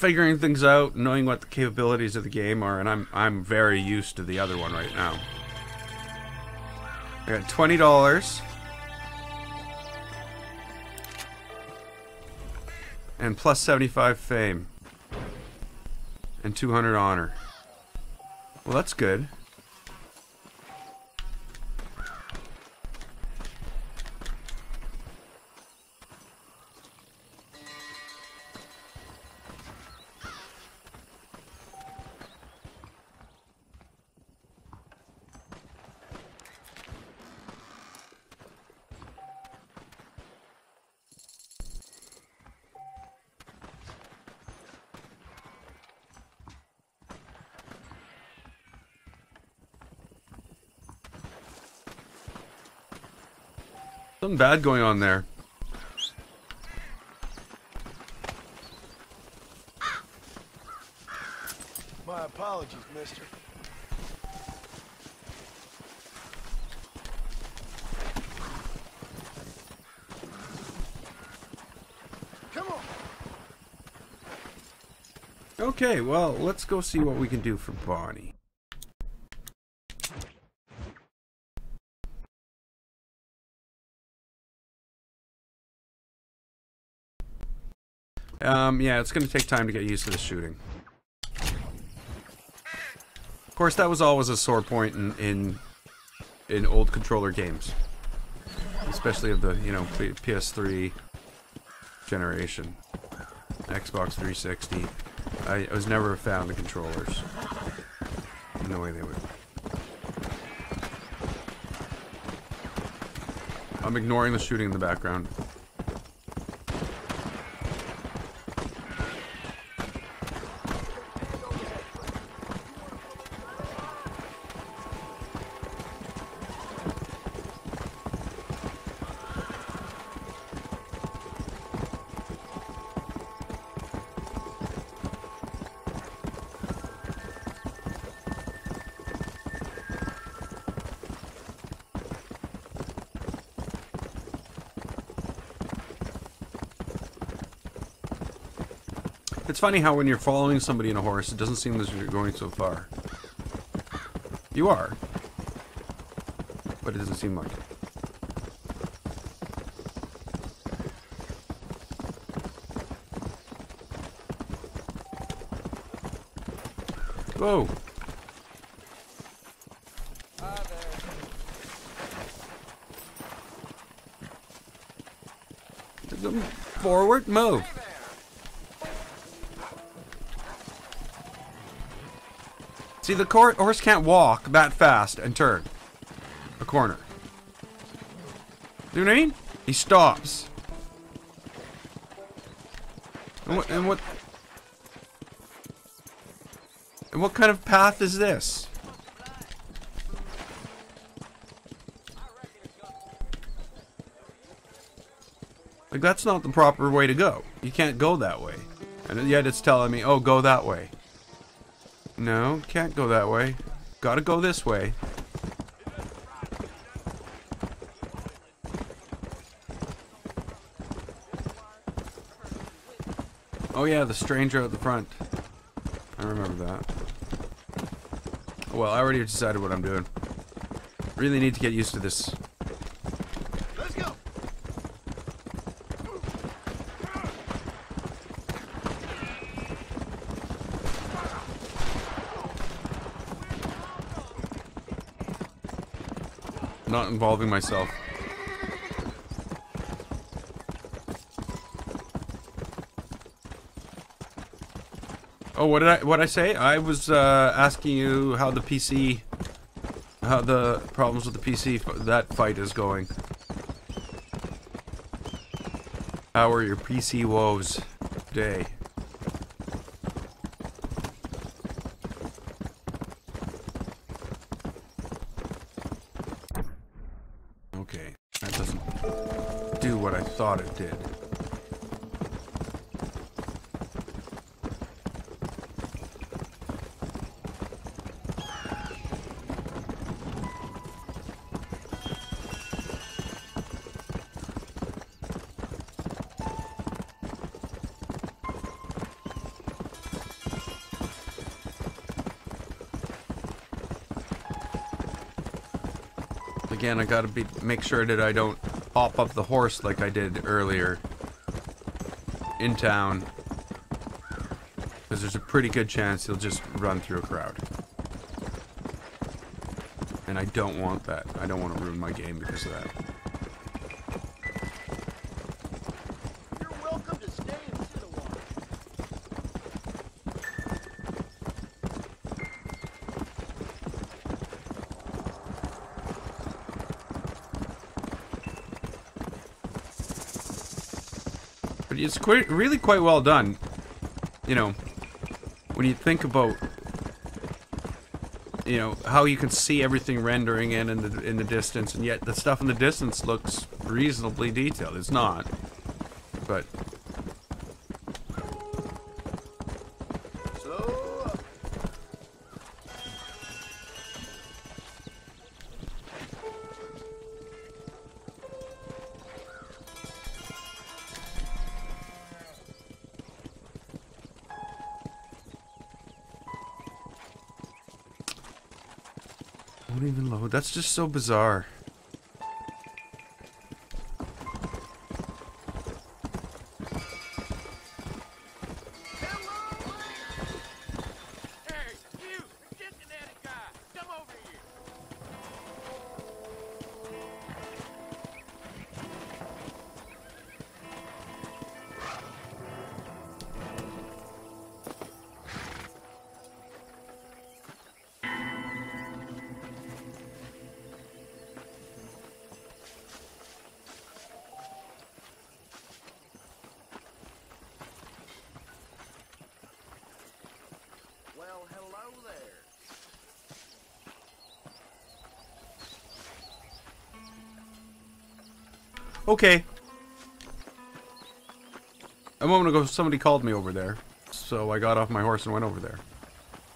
figuring things out, knowing what the capabilities of the game are, and I'm very used to the other one right now. I got $20 and plus 75 fame and 200 honor. Well, that's good. Something bad going on there. My apologies, mister. Come on. Okay, well, let's go see what we can do for Bonnie. Yeah, it's going to take time to get used to the shooting. Of course, that was always a sore point in old controller games, especially of the, you know, PS3 generation, Xbox 360. I was never a fan of the controllers. No way they would. I'm ignoring the shooting in the background. It's funny how when you're following somebody in a horse, it doesn't seem as you're going so far. You are. But it doesn't seem like it. Whoa. Forward, move. See, the horse can't walk that fast and turn a corner. Do you know what I mean? He stops. And what kind of path is this? Like, that's not the proper way to go. You can't go that way. And yet it's telling me, oh, go that way. No, can't go that way. Gotta go this way. Oh yeah, the stranger at the front. I remember that. Well, I already decided what I'm doing. Really need to get used to this. Let's go. Not involving myself. Oh, what did I say? I was asking you how the problems with the PC that fight is going. How are your PC woes today? Okay, that doesn't do what I thought it did. Again, I gotta make sure that I don't hop up the horse like I did earlier in town. Because there's a pretty good chance he'll just run through a crowd. And I don't want that. I don't want to ruin my game because of that. You're welcome to stay and sit a while. But it's really quite well done. You know, when you think about, you know, how you can see everything rendering in the distance, and yet the stuff in the distance looks reasonably detailed. It's not, but won't even load. That's just so bizarre. Well, hello there. Okay. A moment ago, somebody called me over there, so I got off my horse and went over there.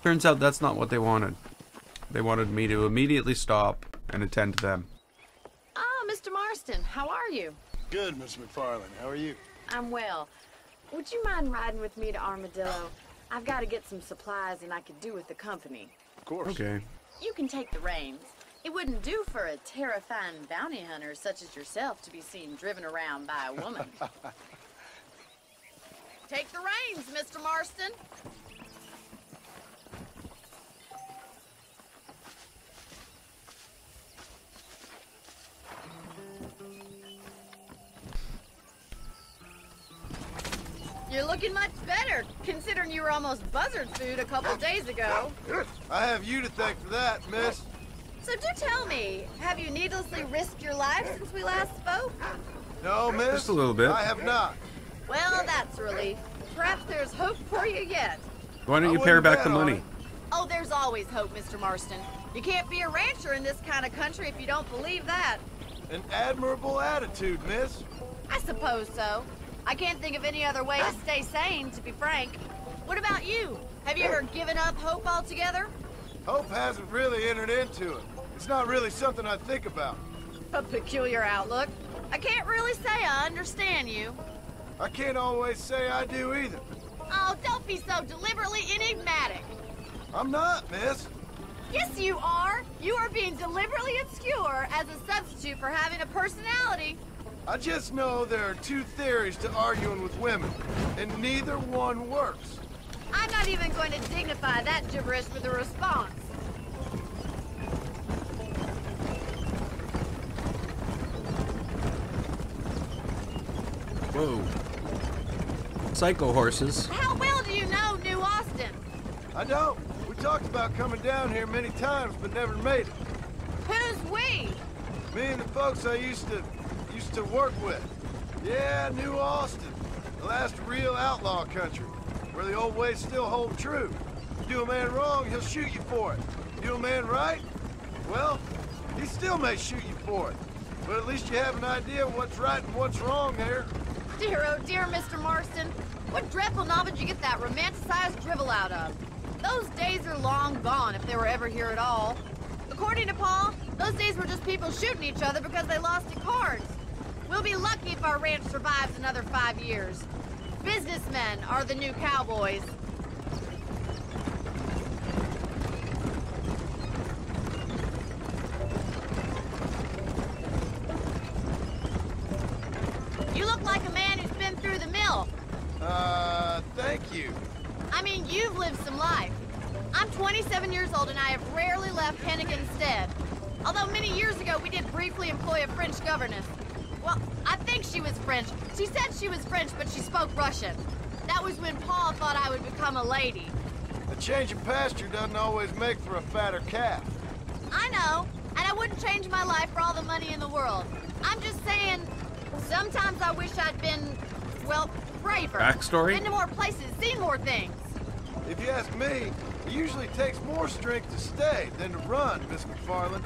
Turns out that's not what they wanted. They wanted me to immediately stop and attend to them. Ah, Mr. Marston, how are you? Good, Miss McFarlane. How are you? I'm well. Would you mind riding with me to Armadillo? I've got to get some supplies and I could do with the company. Of course. Okay. You can take the reins. It wouldn't do for a terrifying bounty hunter such as yourself to be seen driven around by a woman. Take the reins, Mr. Marston. You're looking much better, considering you were almost buzzard food a couple days ago. I have you to thank for that, miss. So do tell me, have you needlessly risked your life since we last spoke? No, miss. Just a little bit. I have not. Well, that's a relief. Perhaps there's hope for you yet. Why don't you pay her back the money? Oh, there's always hope, Mr. Marston. You can't be a rancher in this kind of country if you don't believe that. An admirable attitude, miss. I suppose so. I can't think of any other way to stay sane, to be frank. What about you? Have you ever given up hope altogether? Hope hasn't really entered into it. It's not really something I think about. A peculiar outlook. I can't really say I understand you. I can't always say I do either. Oh, don't be so deliberately enigmatic. I'm not, miss. Yes, you are. You are being deliberately obscure as a substitute for having a personality. I just know there are two theories to arguing with women, and neither one works. I'm not even going to dignify that gibberish with a response. Whoa. Psycho horses. How well do you know New Austin? I don't. We talked about coming down here many times, but never made it. Who's we? Me and the folks I used to work with. Yeah, New Austin. The last real outlaw country, where the old ways still hold true. You do a man wrong, he'll shoot you for it. You do a man right, well, he still may shoot you for it. But at least you have an idea of what's right and what's wrong there. Dear, oh dear, Mr. Marston. What dreadful novel did you get that romanticized drivel out of? Those days are long gone, if they were ever here at all. According to Paul, those days were just people shooting each other because they lost at cards. We'll be lucky if our ranch survives another 5 years. Businessmen are the new cowboys. like a man who's been through the mill. Thank you. I mean, you've lived some life. I'm 27 years old and I have rarely left Hennigan's stead. Although many years ago we did briefly employ a French governess. Well, I think she was French. She said she was French, but she spoke Russian. That was when Paul thought I would become a lady. A change of pasture doesn't always make for a fatter calf. I know, and I wouldn't change my life for all the money in the world. I'm just saying, sometimes I wish I'd been, well, braver. Backstory? Been to more places, seen more things. If you ask me, it usually takes more strength to stay than to run, Miss McFarland.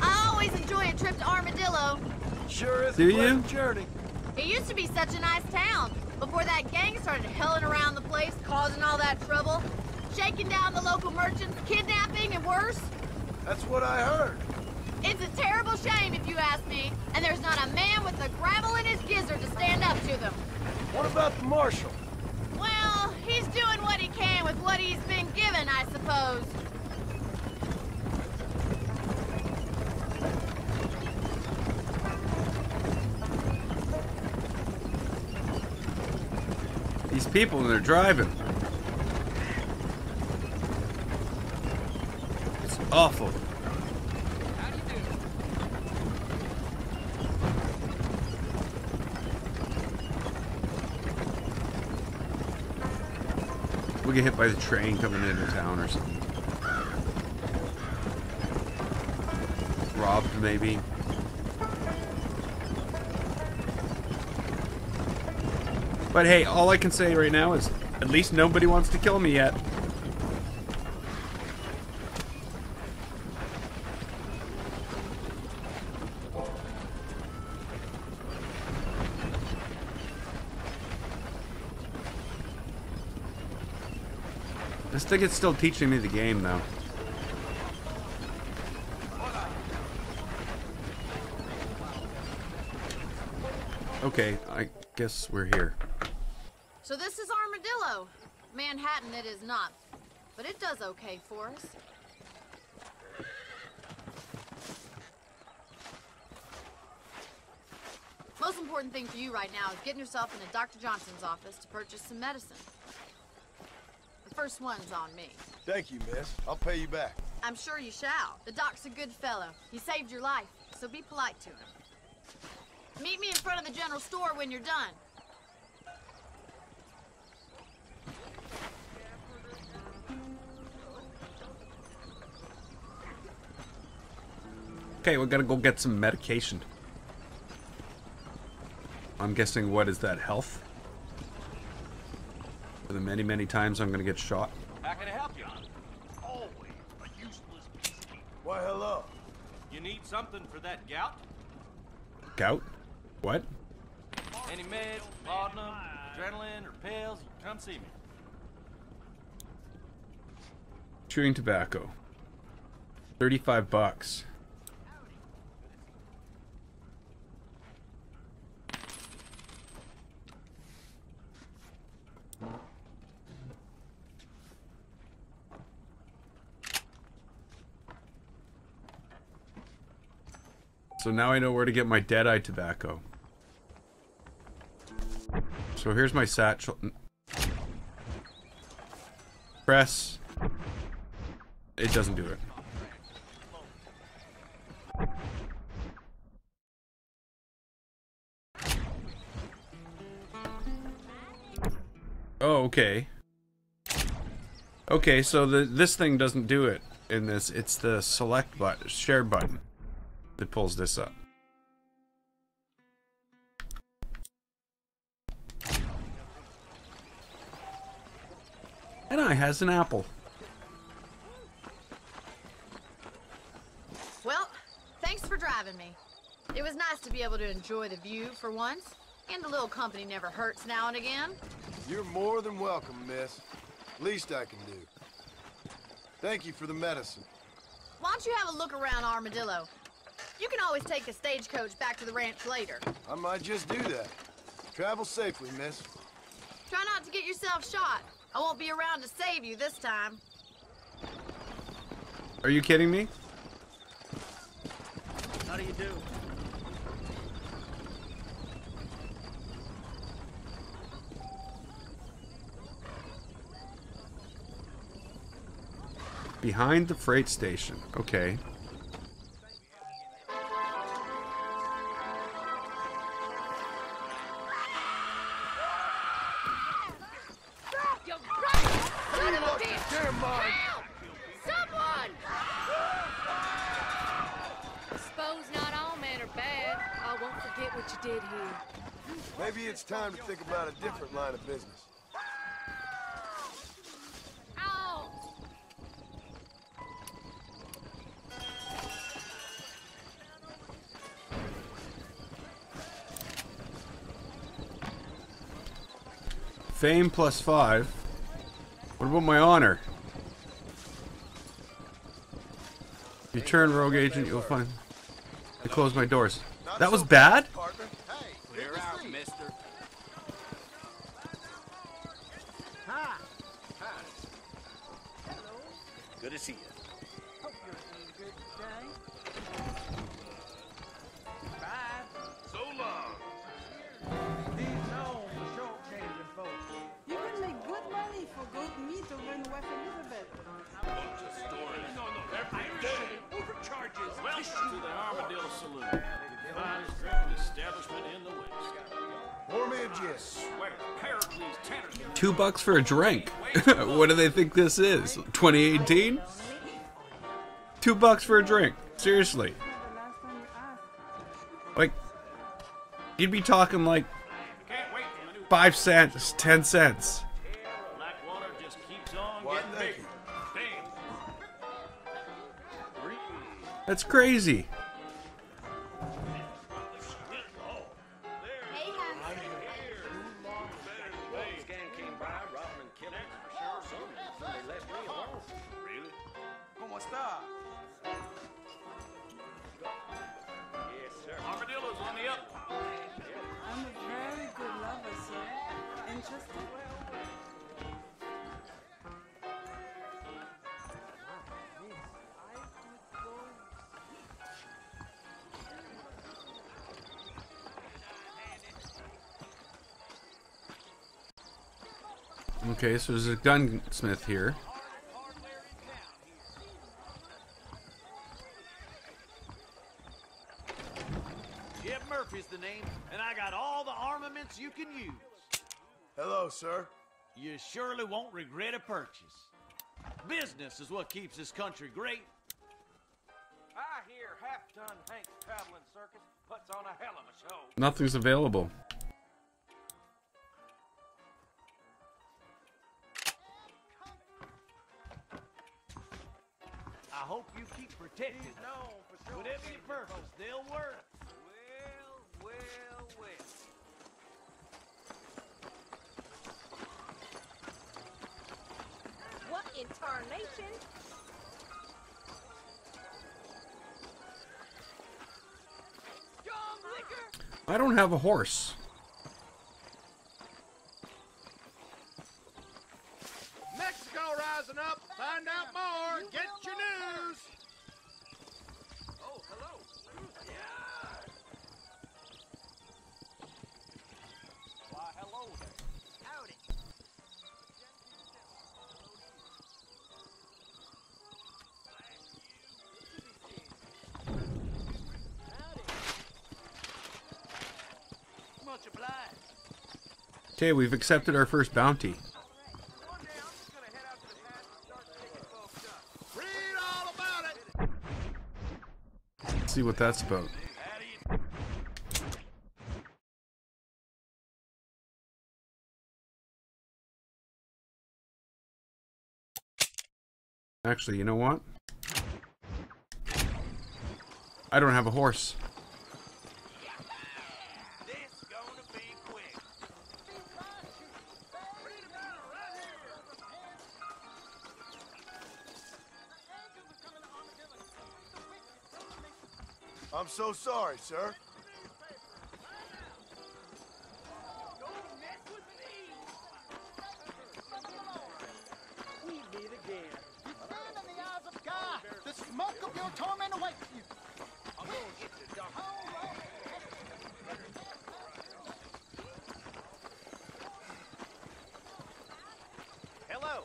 I always enjoy a trip to Armadillo. Sure is Do a pleasant you? journey. It used to be such a nice town before that gang started helling around the place, causing all that trouble, shaking down the local merchants, kidnapping, and worse. That's what I heard. It's a terrible shame if you ask me, and there's not a man with the gravel in his gizzard to stand up to them. What about the marshal? Well, he's doing what he can with what he's been given, I suppose. These people, they're driving. It's awful. We get hit by the train coming into town or something. Robbed, maybe. But hey, all I can say right now is at least nobody wants to kill me yet. I think it's still teaching me the game, though. Okay, I guess we're here. So this is Armadillo. Manhattan it is not, but it does okay for us. Most important thing for you right now is getting yourself into Dr. Johnson's office to purchase some medicine. The first one's on me. Thank you, miss. I'll pay you back. I'm sure you shall. The doc's a good fellow. He saved your life, so be polite to him. Meet me in front of the general store when you're done. Okay, we gotta go get some medication. I'm guessing, what is that, health? For the many, many times I'm gonna get shot. How can I help you? Always a useless piece. Why, hello. You need something for that gout? Gout? What? Any meds, laudanum, adrenaline, or pills, come see me. Chewing tobacco. 35 bucks. So now I know where to get my Deadeye tobacco. So here's my satchel. Press. It doesn't do it. Oh, okay. Okay, so this thing doesn't do it in this. It's the select button, share button, that pulls this up. And I has an apple. Well, thanks for driving me. It was nice to be able to enjoy the view for once, and a little company never hurts now and again. You're more than welcome, miss. Least I can do. Thank you for the medicine. Why don't you have a look around Armadillo? You can always take a stagecoach back to the ranch later. I might just do that. Travel safely, miss. Try not to get yourself shot. I won't be around to save you this time. Are you kidding me? How do you do? Behind the freight station. Okay. Someone! Suppose not all men are bad. I won't forget what you did here. Maybe it's time to think about a different line of business. Ow! Fame +5. What about my honor? You turn rogue agent, you'll find. I close my doors. That was bad? Clear out, mister. Hi. Hi. Hello. Good to see you. Hope you're doing good today. Bye. So long. These known for short-changing folks. You can make good money for goat meat over in West Elizabeth. Bunch of stories. No, every day. Overcharges. Welcome to the Armadillo Saloon, the finest drinking establishment in the West. Pour me a gin. Swear, Pericles Tannerton. $2 for a drink. What do they think this is? 2018? $2 for a drink. Seriously. Like, you'd be talking like 5 cents, 10 cents. Blackwater just keeps on Why, getting thank bigger. you. That's crazy. Scan came by, robbed him and killed him. So they left me alone. Really? ¿Cómo está? Yes, sir. Armadillo's on the up. I'm a very good lover, sir. Interested? Okay, so there's a gunsmith here. Jeb Murphy's the name, and I got all the armaments you can use. Hello, sir. You surely won't regret a purchase. Business is what keeps this country great. I hear half-ton Hank's traveling circus puts on a hell of a show. Nothing's available. I hope you keep protected. Whatever your purpose, they'll work. Well. What in tarnation? Strong liquor. I don't have a horse. Mexico rising up. Find out more. Get your news. Oh, hello. Yeah. Why, hello there. Howdy. Much obliged. Okay, we've accepted our first bounty. Read all about it. Let's see what that's about. Actually, you know what? I don't have a horse. This gonna be quick. I'm so sorry, sir. your torment awaits you. I'm gonna get the doctor. Hello.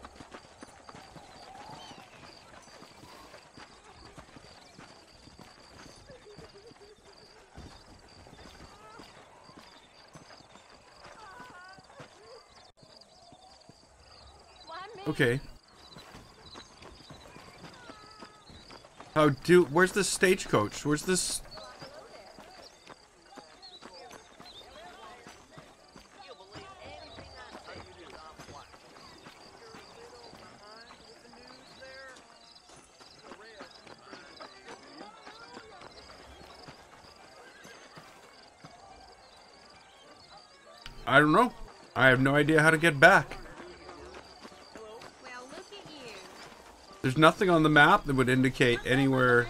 Okay. Where's the stagecoach? Where's this? I don't know. I have no idea how to get back. There's nothing on the map that would indicate anywhere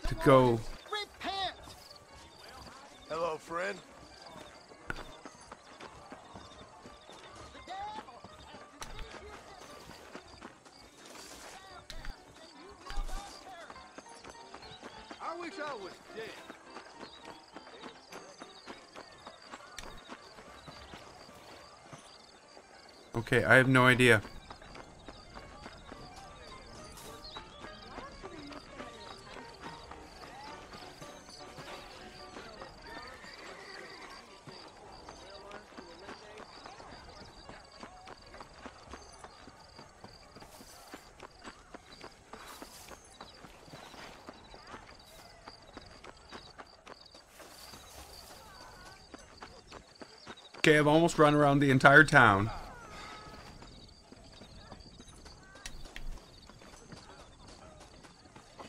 to go. Hello, friend. I wish I was dead. Okay, I have no idea. Okay, I've almost run around the entire town.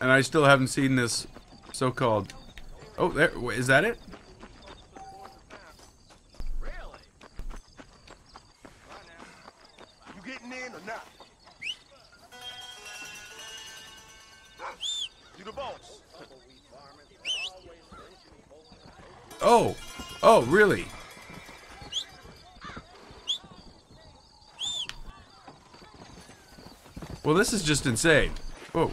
And I still haven't seen this so-called... Oh, there, is that it? Really? You getting in or not? You the boss. Oh! Oh, really? Well, this is just insane. Whoa.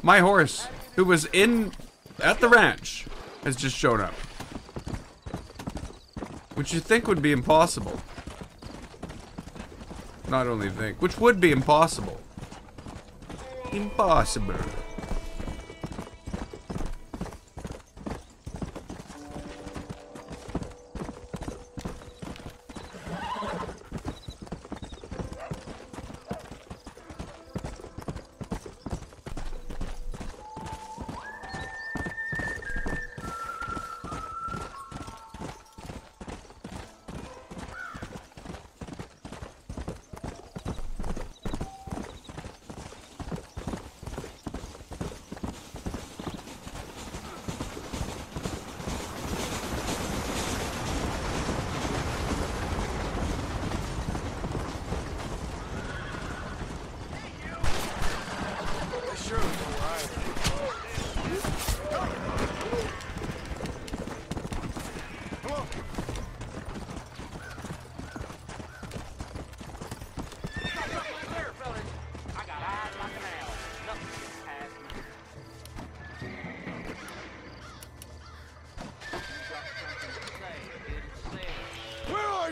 My horse, who was at the ranch, has just shown up. Which you think would be impossible. Not only think, which would be impossible. Impossible.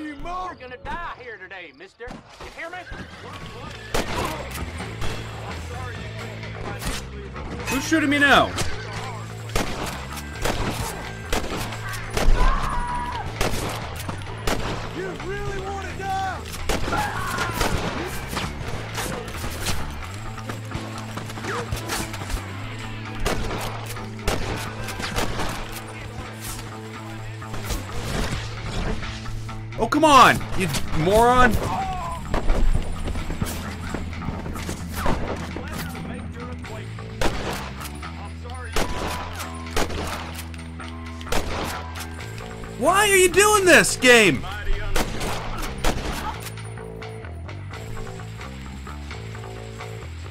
You're gonna die here today, mister. You hear me? Who's shooting me now? You really want to die? Oh, come on, you moron! Why are you doing this, game?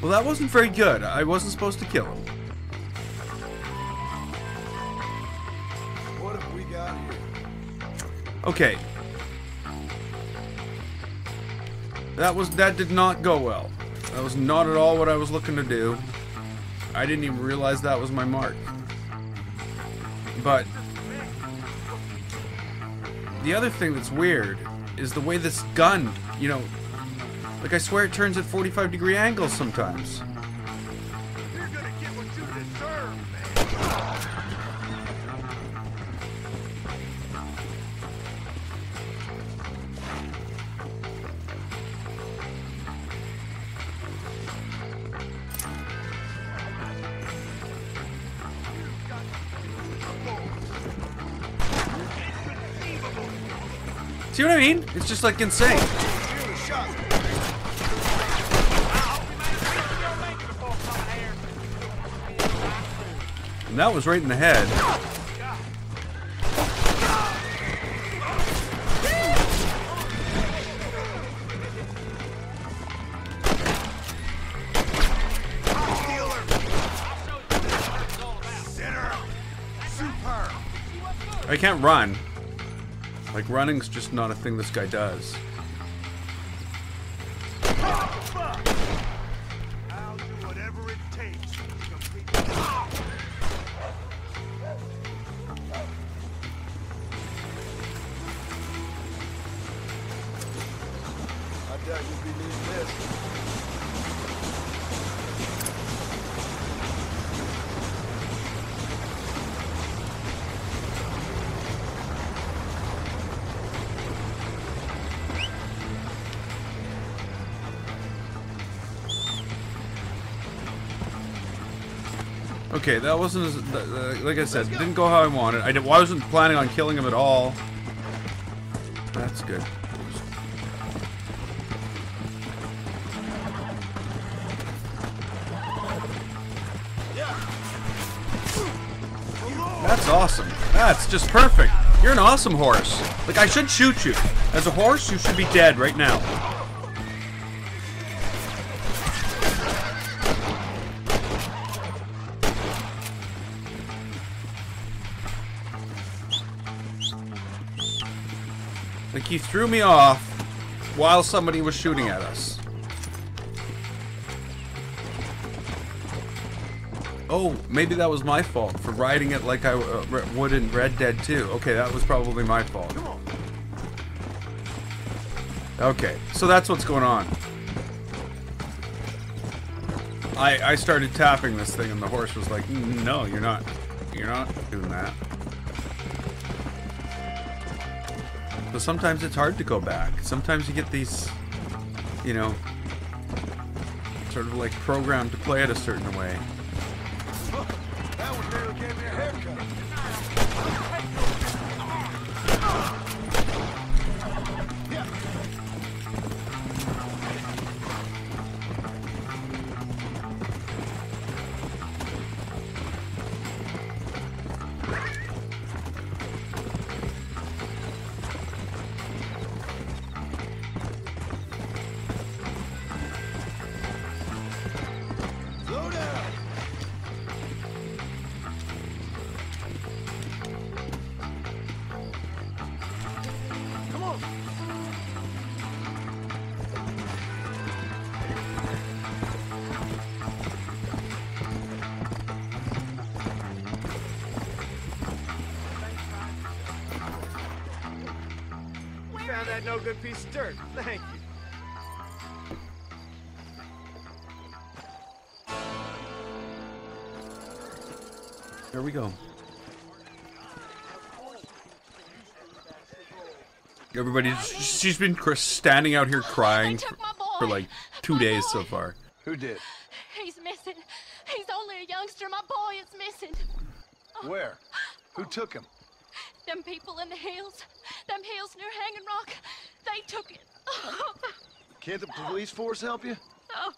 Well, that wasn't very good. I wasn't supposed to kill him. What have we got here? Okay. That did not go well. That was not at all what I was looking to do. I didn't even realize that was my mark. But the other thing that's weird is the way this gun, you know, like I swear it turns at 45-degree angles sometimes. You're gonna get what you deserve, man. See what I mean? It's just like insane. And that was right in the head. I can't run. Like, running's just not a thing this guy does. I'll do whatever it takes to complete I doubt you'll be needing this. Okay, that wasn't as, like I said, didn't go how I wanted. I wasn't planning on killing him at all. That's good. That's awesome. That's just perfect. You're an awesome horse. Like, I should shoot you. As a horse, you should be dead right now. Like, he threw me off while somebody was shooting at us. Oh, maybe that was my fault for riding it like I would in Red Dead 2. Okay, that was probably my fault. Okay, so that's what's going on. I started tapping this thing and the horse was like, no, you're not doing that. So sometimes it's hard to go back. Sometimes you get these, you know, sort of like programmed to play it a certain way. That one nearly gave me a haircut. Slow down. Come on. We found that no good piece of dirt. Thank you. There we go. Everybody, she's been standing out here crying for like 2 days so far. Who did? He's missing. He's only a youngster. My boy is missing. Where? Who took him? Them people in the hills. Them hills near Hanging Rock. They took it. Can't the police force help you? Oh,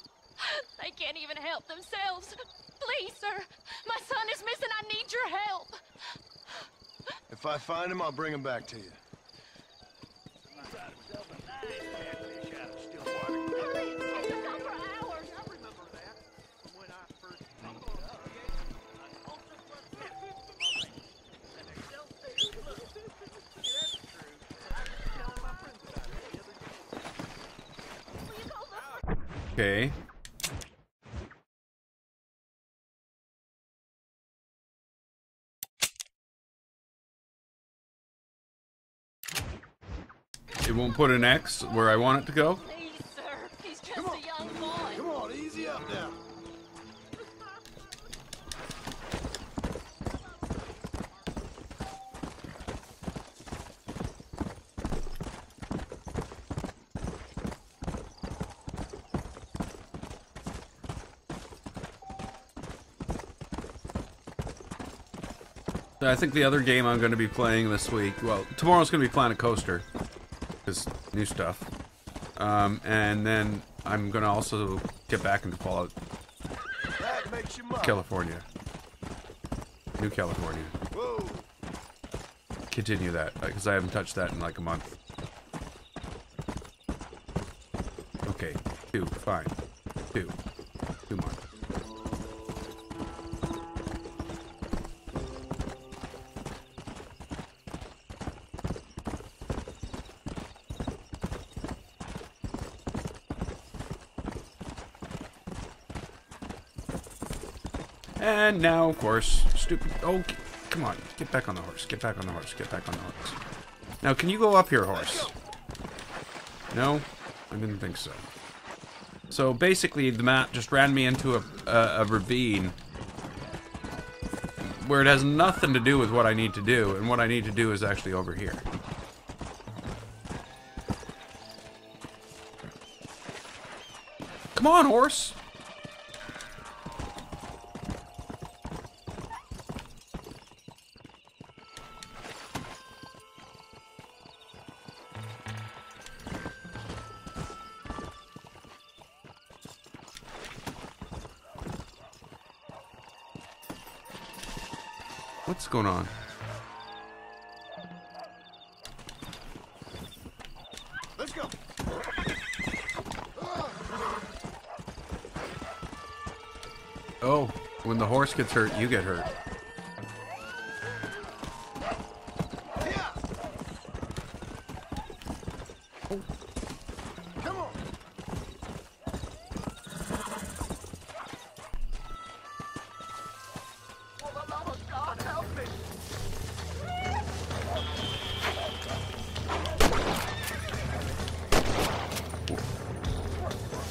they can't even help themselves. Please, sir. My son is missing. I need your help. If I find him, I'll bring him back to you. Okay. It won't put an X where I want it to go? Please, sir. He's just a young boy. Come on, easy up now. I think the other game I'm going to be playing this week, well, tomorrow's going to be Planet Coaster, because new stuff, and then I'm going to also get back into Fallout California, New California. Whoa. Continue that, because I haven't touched that in like a month. Okay, 2, fine, 2 months. And now, of course, stupid... Oh, come on. Get back on the horse. Get back on the horse. Get back on the horse. Now, can you go up here, horse? No? I didn't think so. So, basically, the map just ran me into a ravine where it has nothing to do with what I need to do, and what I need to do is actually over here. Come on, horse! What's going on? Let's go. Oh, when the horse gets hurt, you get hurt. Come on. For the love of God, help me.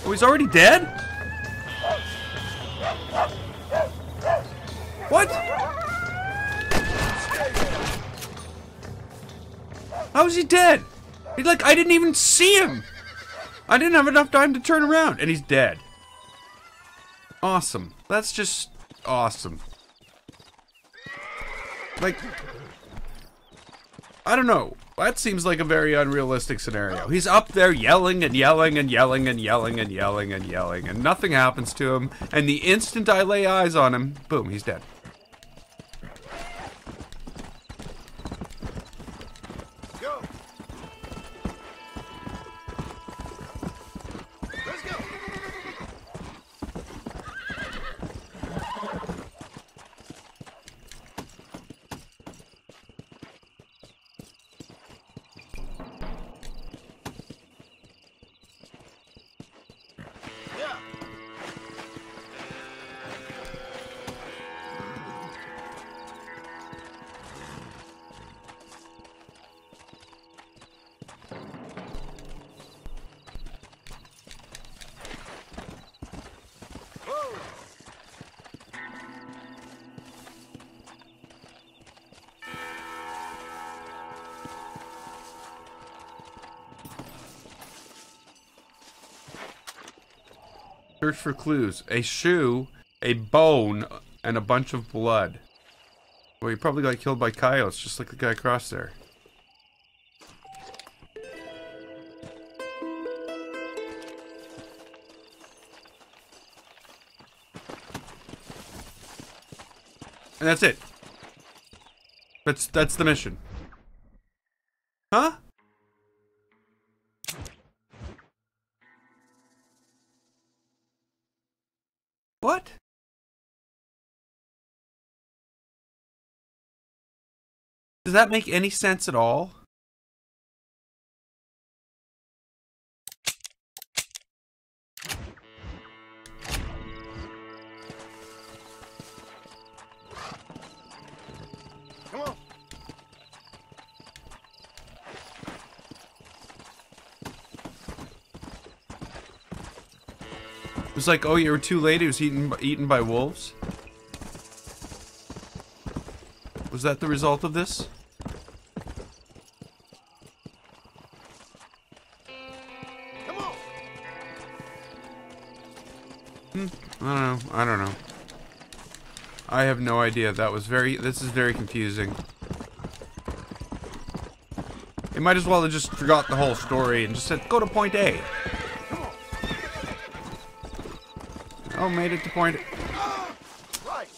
Oh, he's already dead? What? How is he dead? He's like, I didn't even see him. I didn't have enough time to turn around, and he's dead. Awesome. That's just awesome. Like, I don't know. That seems like a very unrealistic scenario. He's up there yelling and yelling and yelling and yelling and yelling and yelling, and nothing happens to him. And the instant I lay eyes on him, boom, he's dead. Go. Let's go. Yeah. Whoa. Search for clues. A shoe, a bone, and a bunch of blood. Well, he probably got killed by coyotes, just like the guy across there. And that's it. That's the mission. Huh? What? Does that make any sense at all? Come on. was like, oh, you were too late. He was eaten by wolves. Was that the result of this? Come on. I don't know. I have no idea. This is very confusing. You might as well have just forgot the whole story and just said, go to point A. Oh, made it to point A. Right.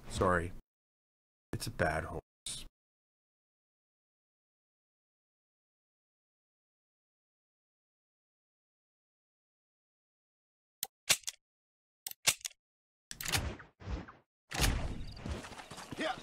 Sorry. It's a bad horse. Yeah.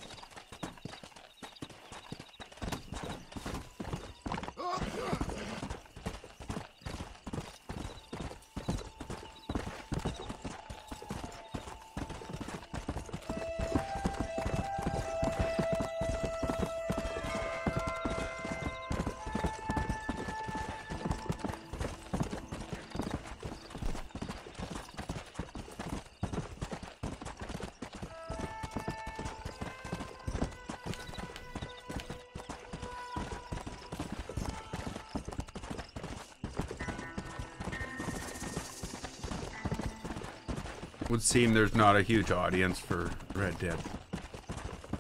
Would seem there's not a huge audience for Red Dead.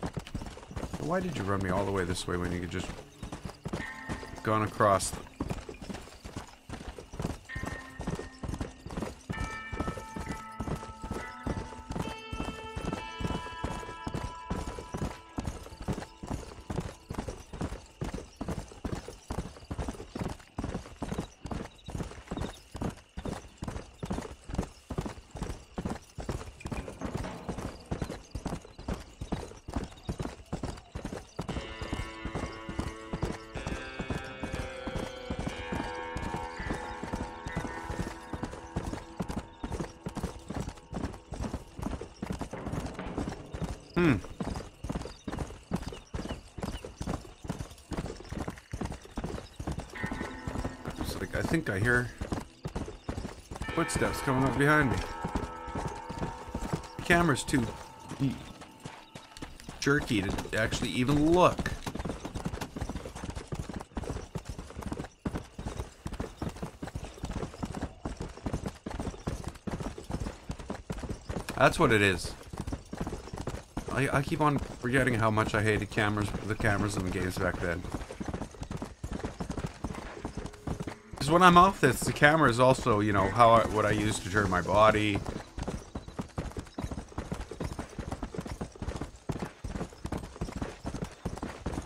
But why did you run me all the way this way when you could just gone across the... It's like, I think I hear footsteps coming up behind me. The camera's too jerky to actually even look. That's what it is. I keep on forgetting how much I hated the cameras in the games back then. Because when I'm off this, the camera is also, you know, what I use to turn my body.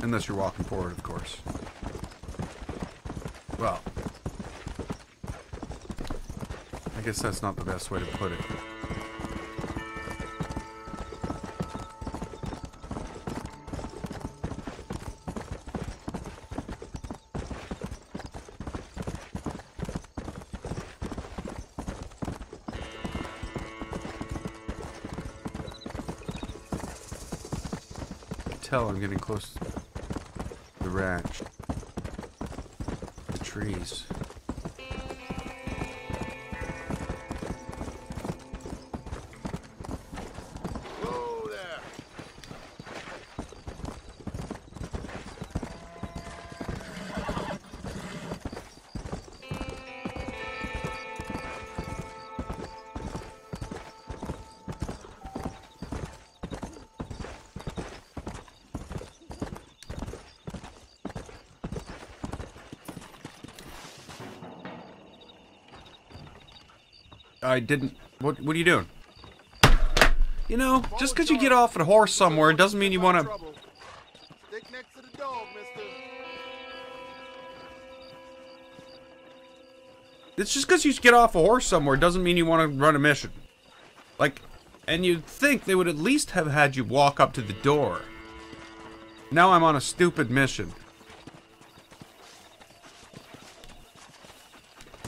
Unless you're walking forward, of course. Well, I guess that's not the best way to put it. I'm getting close to the ranch. The trees. Whoa there. I didn't... What are you doing? You know, just because you get off a horse somewhere doesn't mean you want to... Stick next to the dog, mister. It's just because you get off a horse somewhere doesn't mean you want to run a mission. Like, and you'd think they would at least have had you walk up to the door. Now I'm on a stupid mission.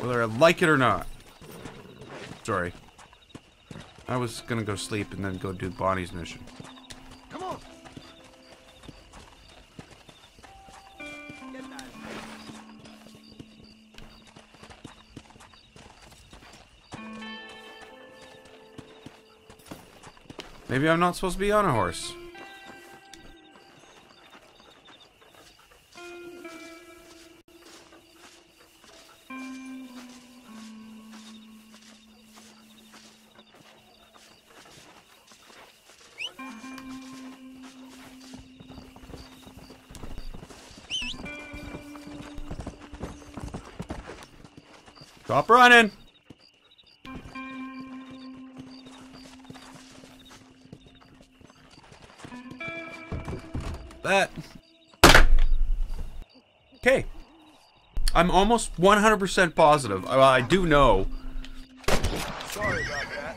Whether I like it or not. Sorry. I was gonna go sleep and then go do Bonnie's mission. Come on. Maybe I'm not supposed to be on a horse. Stop running! That. Okay. I'm almost 100% positive. I do know. Sorry about that.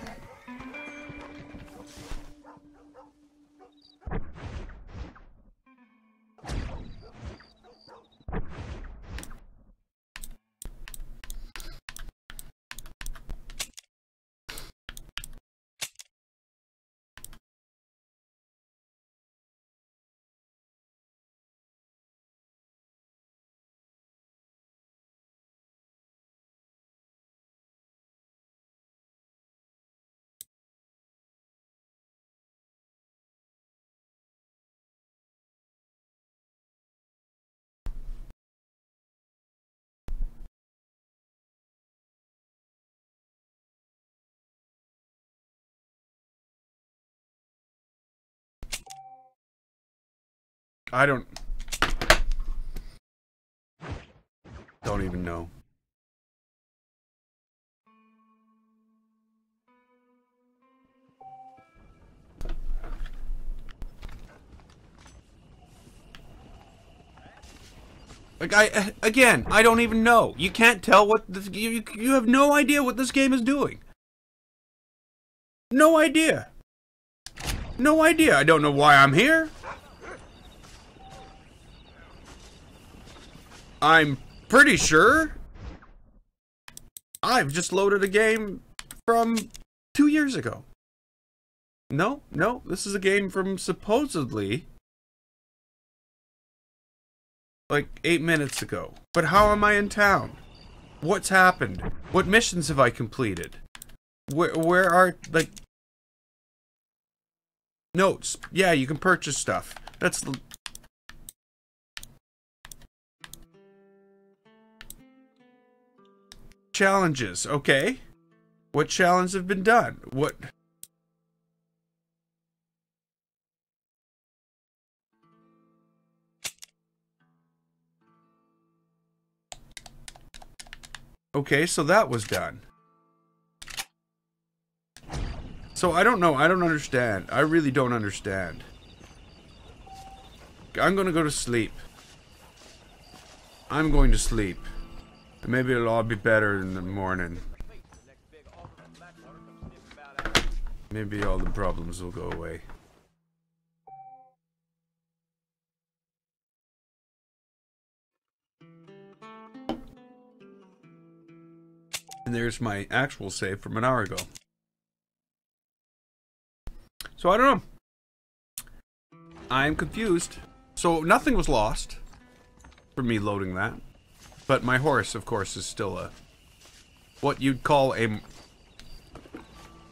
I don't even know. Like, I don't even know. You can't tell what this, you have no idea what this game is doing. No idea. No idea. I don't know why I'm here. I'm pretty sure I've just loaded a game from 2 years ago. No, this is a game from supposedly like 8 minutes ago. But how am I in town? What's happened? What missions have I completed? Where are, like, notes? Yeah, you can purchase stuff. That's the... Challenges, okay. What challenges have been done? What... Okay, so that was done. So I don't know, I don't understand. I really don't understand. I'm gonna go to sleep. I'm going to sleep. And maybe it'll all be better in the morning. Maybe all the problems will go away. And there's my actual save from an hour ago. So I don't know. I'm confused. So nothing was lost for me loading that. But my horse, of course, is still a... what you'd call a...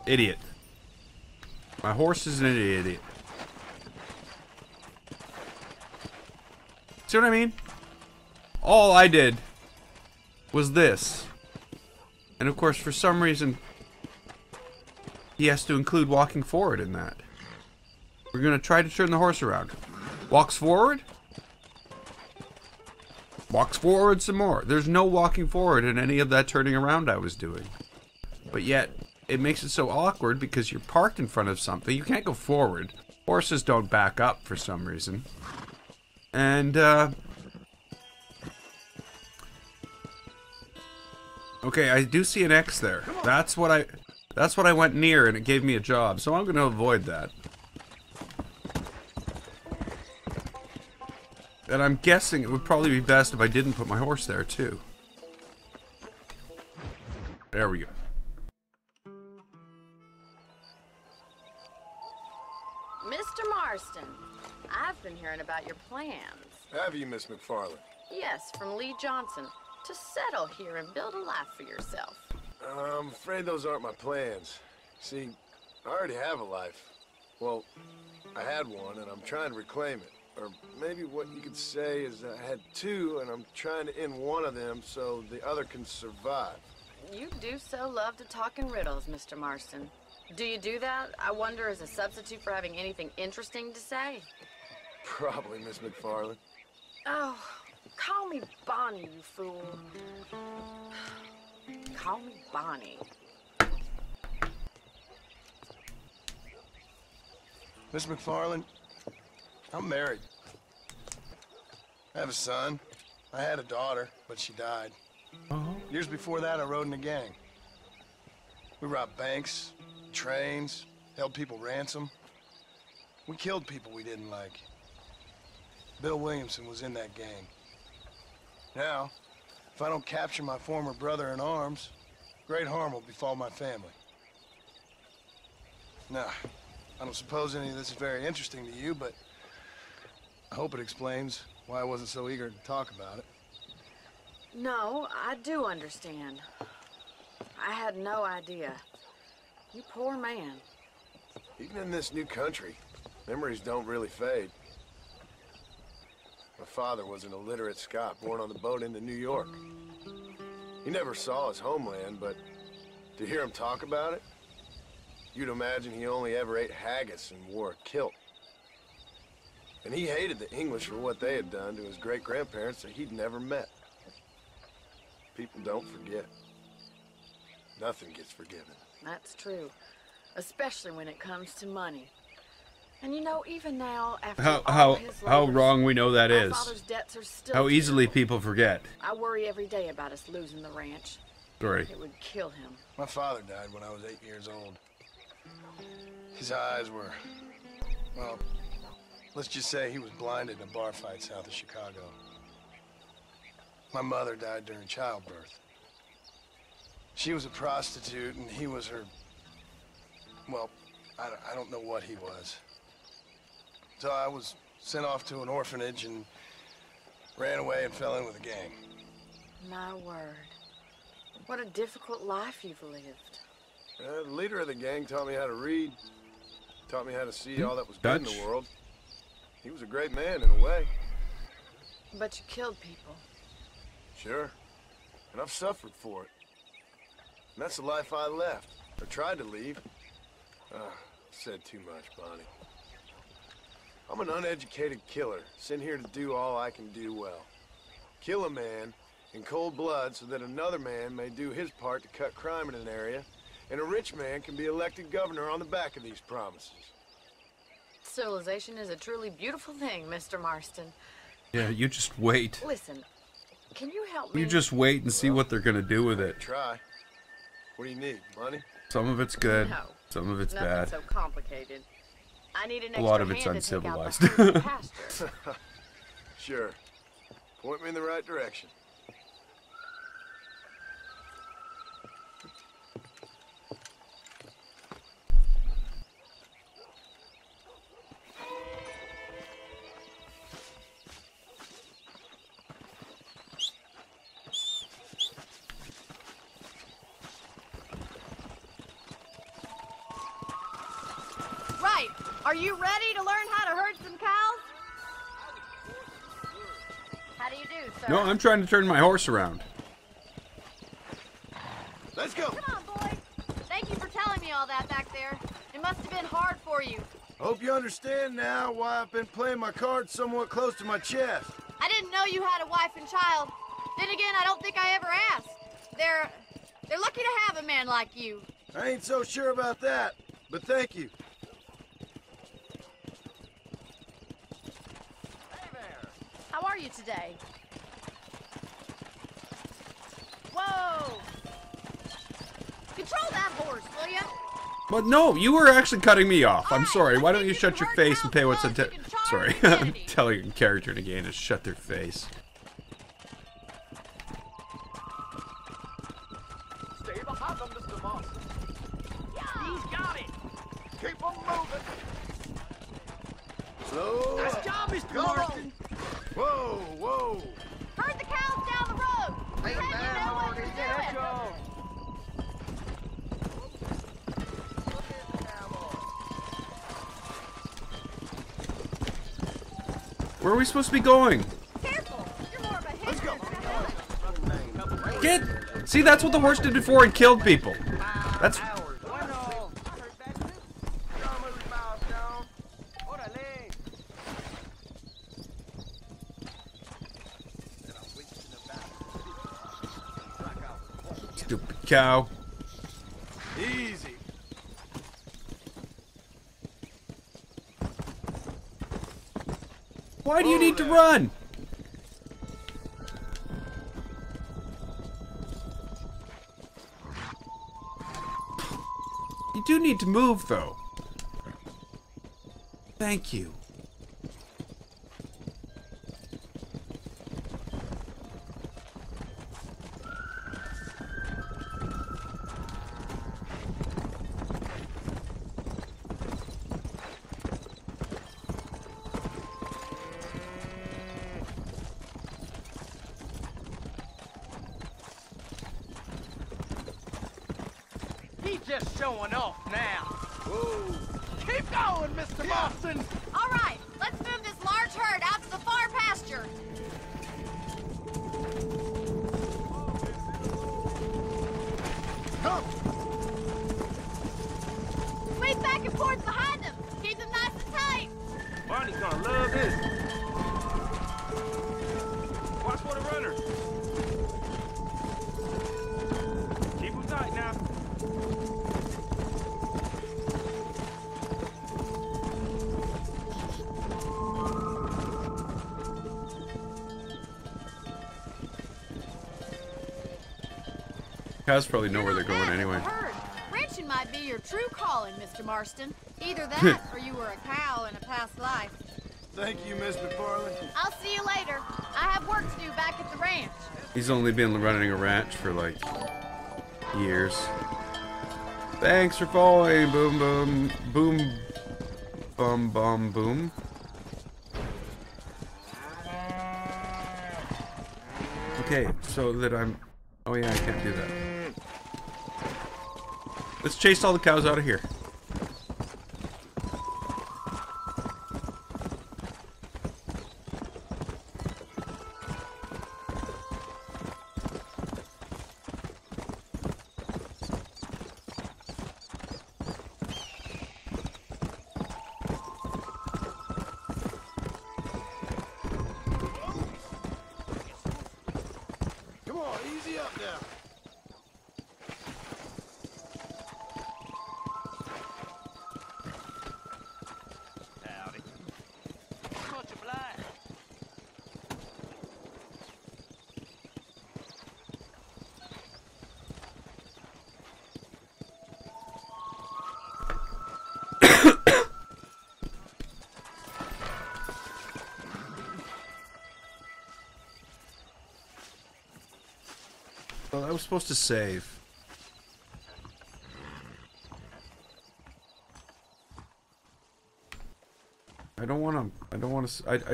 idiot. My horse is an idiot. See what I mean? All I did was this. And of course, for some reason, he has to include walking forward in that. We're going to try to turn the horse around. Walks forward. Walks forward some more. There's no walking forward in any of that turning around I was doing. But yet, it makes it so awkward because you're parked in front of something. You can't go forward. Horses don't back up for some reason. And, okay, I do see an X there. That's what I went near, and it gave me a job. So I'm going to avoid that. And I'm guessing it would probably be best if I didn't put my horse there, too. There we go. Mr. Marston, I've been hearing about your plans. Have you, Miss McFarland? Yes, from Lee Johnson. To settle here and build a life for yourself. I'm afraid those aren't my plans. See, I already have a life. Well, I had one, and I'm trying to reclaim it. Or maybe what you could say is I had two, and I'm trying to end one of them so the other can survive. You do so love to talk in riddles, Mr. Marston. Do you do that, I wonder, as a substitute for having anything interesting to say? Probably, Miss McFarland. Oh, call me Bonnie, you fool. Call me Bonnie. Miss McFarland, I'm married. I have a son. I had a daughter, but she died. Years before that, I rode in a gang. We robbed banks, trains, held people ransom. We killed people we didn't like. Bill Williamson was in that gang. Now, if I don't capture my former brother in arms, great harm will befall my family. Now, I don't suppose any of this is very interesting to you, but I hope it explains why I wasn't so eager to talk about it. No, I do understand. I had no idea. You poor man. Even in this new country, memories don't really fade. My father was an illiterate Scot born on the boat into New York. He never saw his homeland, but to hear him talk about it, you'd imagine he only ever ate haggis and wore a kilt. And he hated the English for what they had done to his great-grandparents that he'd never met. People don't forget. Nothing gets forgiven. That's true. Especially when it comes to money. And you know, even now, after all his how labors, wrong we know that my is. father's debts are still How easily terrible. people forget. I worry every day about us losing the ranch. Sorry. It would kill him. My father died when I was 8 years old. His eyes were, well, let's just say he was blinded in a bar fight south of Chicago. My mother died during childbirth. She was a prostitute and he was her, well, I don't know what he was. So I was sent off to an orphanage and ran away and fell in with a gang. My word. What a difficult life you've lived. The leader of the gang taught me how to read, taught me how to see all that was good in the world. He was a great man in a way. But you killed people. Sure. And I've suffered for it. And that's the life I left, or tried to leave. Said too much, Bonnie. I'm an uneducated killer, sent here to do all I can do well. Kill a man in cold blood so that another man may do his part to cut crime in an area, and a rich man can be elected governor on the back of these promises. Civilization is a truly beautiful thing, Mr. Marston. Yeah, you just wait. Listen, can you help me? You just wait and see what they're gonna do with it. Try. What do you need? Money? Some of it's good. No, some of it's nothing bad. so complicated. I need an extra A lot of it's hand to take out the uncivilized. herd in the pasture. Sure. Point me in the right direction. Right. Are you ready to learn how to herd some cows? How do you do, sir? No, I'm trying to turn my horse around. Let's go. Come on, boy. Thank you for telling me all that back there. It must have been hard for you. Hope you understand now why I've been playing my cards somewhat close to my chest. I didn't know you had a wife and child. Then again, I don't think I ever asked. They're lucky to have a man like you. I ain't so sure about that, but thank you. How are you today? Whoa! Control that horse, will you? But no, you were actually cutting me off. I'm sorry. Why don't you shut your face and pay what's on Sorry, I'm telling a character in a game to shut their face. Stay behind them, Mr. Marston. He's got it. Keep them moving. Slow. Nice job, Mr. Marston. Whoa, whoa. Herd the cows down the road. Pretend you know what you're doing. Where are we supposed to be going? Careful! You're more of a Let's go! Get! See, that's what the horse did before and killed people. That's... Stupid cow. Easy. Why do you need to run? You do need to move, though. Thank you. He's just showing off now. Whoa. Keep going, Mr. Marston. All right, let's move this large herd out to the far pasture. Come. Sweep back and forth behind them. Keep them nice and tight. Barney's gonna love this. Watch for the runner. Keep them tight now. Cows probably know where they're going anyway. Herd. Ranching might be your true calling, Mr. Marston. Either that, or you were a cow in a past life. Thank you, Miss McFarland. I'll see you later. I have work to do back at the ranch. He's only been running a ranch for like years. Thanks for following. Boom, boom, boom, bum, bum, boom. Okay, so that I'm... Oh yeah, I can't do that. Let's chase all the cows out of here. Come on, easy up now. Howdy. Much obliged. Well, I was supposed to save. I don't want to, I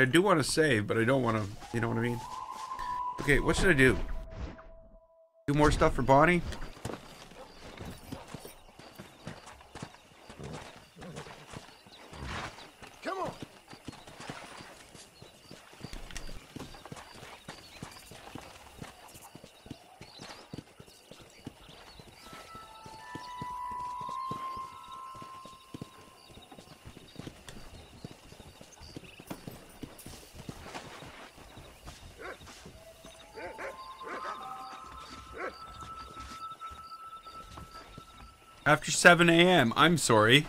do want to save, but I don't want to, you know what I mean? Okay, what should I do? Do more stuff for Bonnie? Come on. After 7 a.m. I'm sorry.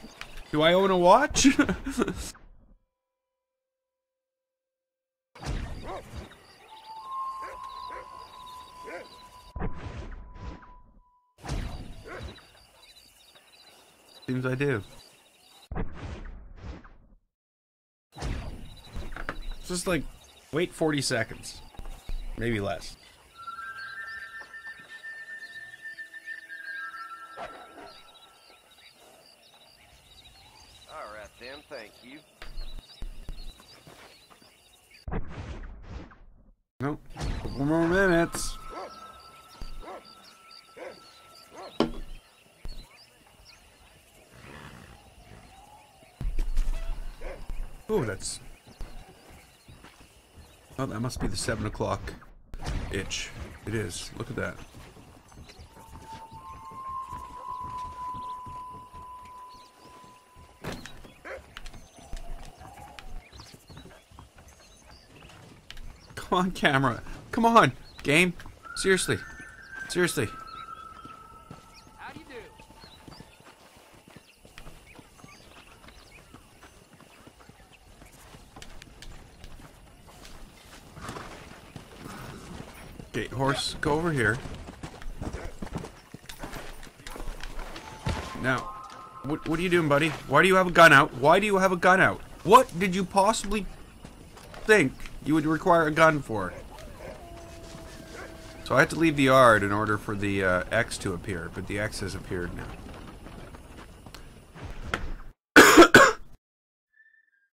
Do I own a watch? Seems I do. Just like, wait 40 seconds. Maybe less. All right then, thank you. Nope. Couple more minutes. Oh, that's... Oh, that must be the 7 o'clock itch. It is. Look at that. Come on, camera. Come on, game. Seriously. Seriously. How do you do? Okay, horse, go over here. Now, what are you doing, buddy? Why do you have a gun out? Why do you have a gun out? What did you possibly think you would require a gun for? So I had to leave the yard in order for the X to appear, but the X has appeared now.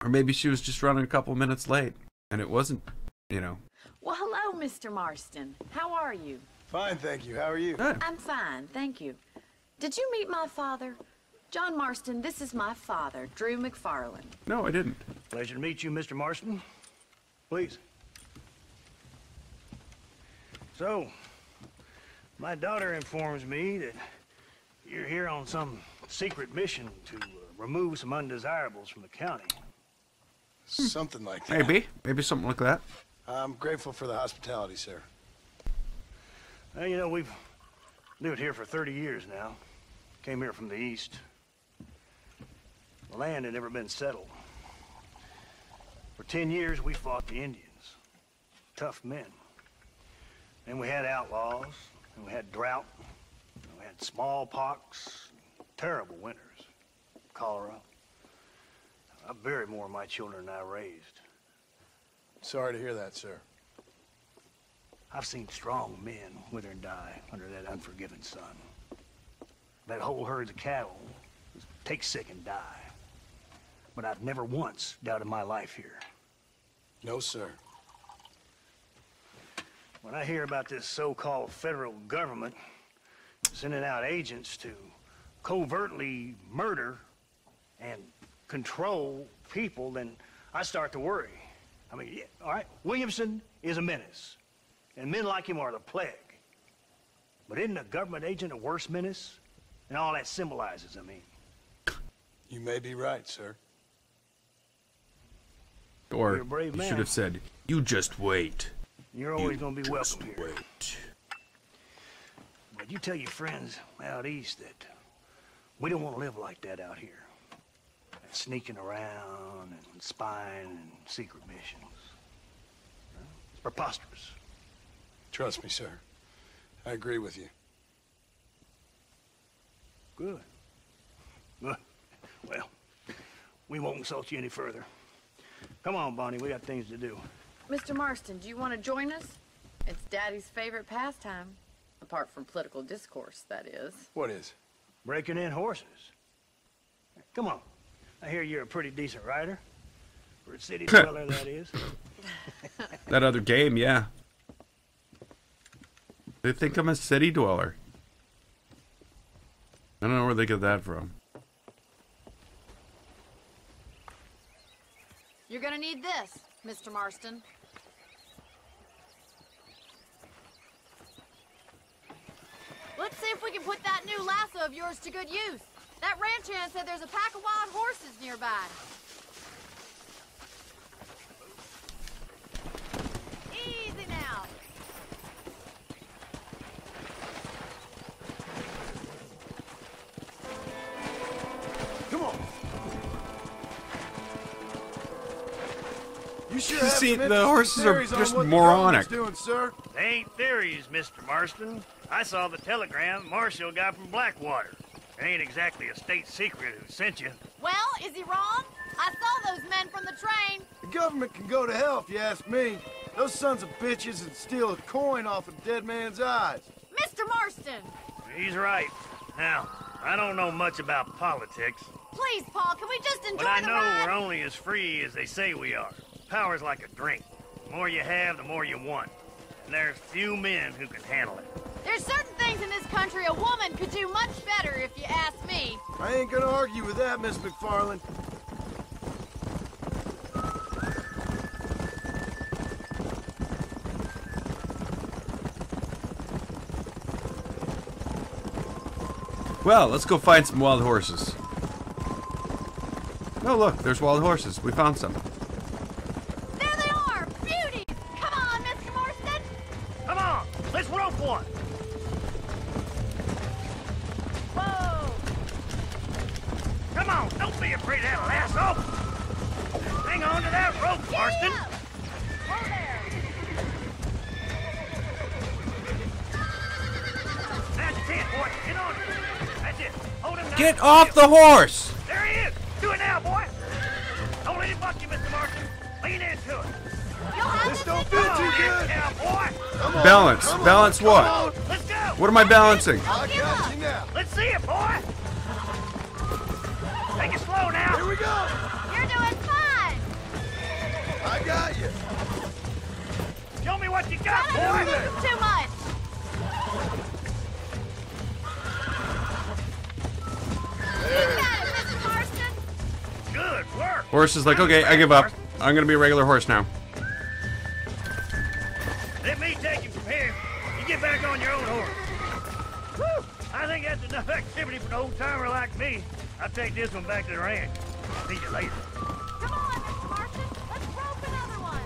Or maybe she was just running a couple minutes late, and it wasn't, you know. Well, hello, Mr. Marston. How are you? Fine, thank you. How are you? Good. I'm fine, thank you. Did you meet my father? John Marston, this is my father, Drew McFarland. No, I didn't. Pleasure to meet you, Mr. Marston. Please. So, my daughter informs me that you're here on some secret mission to remove some undesirables from the county. Something like that. Maybe something like that. I'm grateful for the hospitality, sir. Well, you know, we've lived here for 30 years now. Came here from the east. The land had never been settled. For 10 years, we fought the Indians. Tough men. Then we had outlaws, and we had drought, and we had smallpox, terrible winters, cholera. I buried more of my children than I raised. Sorry to hear that, sir. I've seen strong men wither and die under that unforgiving sun. That whole herds of cattle take sick and die. But I've never once doubted my life here. No, sir. When I hear about this so-called federal government sending out agents to covertly murder and control people, then I start to worry. I mean, yeah, all right, Williamson is a menace, and men like him are the plague. But isn't a government agent a worse menace? And all that symbolizes, I mean. You may be right, sir. Or You're a brave you man. should have said, "You just wait." You're always going to be welcome Just here. wait. But you tell your friends out east that we don't want to live like that out here. Sneaking around and spying and secret missions. It's preposterous. Trust me, sir. I agree with you. Good. Good. Well, we won't insult you any further. Come on, Bonnie, we got things to do. Mr. Marston, do you want to join us? It's Daddy's favorite pastime. Apart from political discourse, that is. What is? Breaking in horses. Come on. I hear you're a pretty decent rider. For a city dweller, that is. That other game, yeah. They think I'm a city dweller. I don't know where they get that from. You're gonna need this, Mr. Marston. Let's see if we can put that new lasso of yours to good use. That ranch hand said there's a pack of wild horses nearby. Easy now. Come on. You sure You have see, some the horses are theories on just what the moronic. government's doing, sir. They ain't theories, Mr. Marston. I saw the telegram Marshall got from Blackwater. It ain't exactly a state secret who sent you. Well, is he wrong? I saw those men from the train. The government can go to hell if you ask me. Those sons of bitches would steal a coin off a dead man's eyes. Mr. Marston! He's right. Now, I don't know much about politics, Please, Paul, can we just enjoy but I the know ride? we're only as free as they say we are. Power's like a drink. The more you have, the more you want. And there's few men who can handle it. There's certain things in this country a woman could do much better, if you ask me. I ain't gonna argue with that, Miss McFarland. Well, let's go find some wild horses. Oh, look, there's wild horses. We found some. There they are! Beauties! Come on, Mr. Marston! Come on, let's rope one. Whoa! Come on, don't be afraid of that lasso. Hang on to that rope, Marston. Whoa there! That's it, boy. Get on it. That's it. Hold him down. Get off the horse! There he is. Do it now, boy. Don't let it buck you, Mr. Marston. Lean into it. This don't feel too good. Now, boy. Come on. Balance. Come on, Balance come what? on. Let's go. What am I balancing? I got you now. Let's see it, boy. Take it slow now. Here we go. You're doing fine! I got you. Show me what you got, Try not to boy. lose too much! You got it, Mr. Marston! Good work. Horse is like, okay, I give up. I'm gonna be a regular horse now. Let me take him from here. You get back on your own horse. Whew. I think that's enough activity for an old-timer like me. I'll take this one back to the ranch. See you later. Come on, Mr. Marston! Let's rope another one!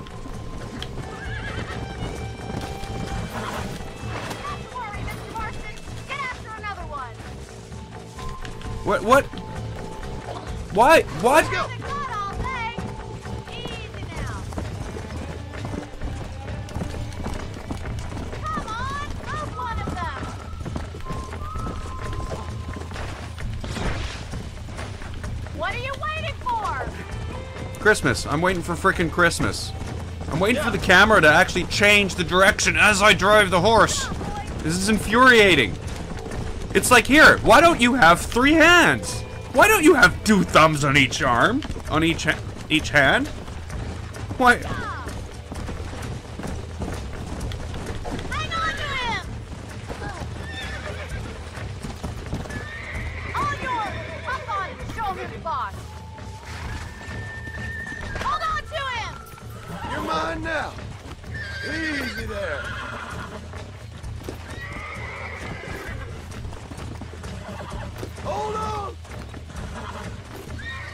Not to worry, Mr. Marston! Get after another one! What? Why? What? Haven't got all day! Easy now! Come on! Rope one of them! What are you waiting for? Christmas. I'm waiting for frickin' Christmas. I'm waiting for the camera to actually change the direction as I drive the horse. This is infuriating. It's like, here, why don't you have 3 hands? Why don't you have 2 thumbs on each arm? On each hand? Why? Hang on to him! All yours! Hop on and show him who's boss! Hold on to him! You're mine now. Easy there. Hold on.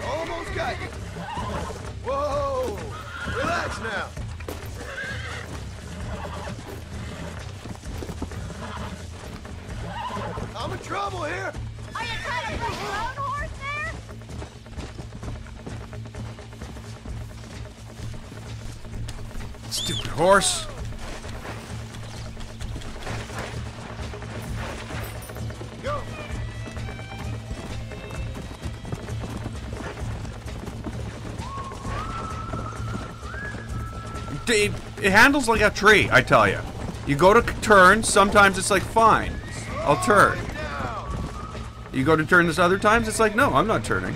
Almost got you. Whoa. Relax now. I'm in trouble here. Are you trying to put your own horse there? Stupid horse. Go. It handles like a tree, I tell you. You go to turn, sometimes it's like, fine, I'll turn. You go to turn this other times, it's like, no, I'm not turning.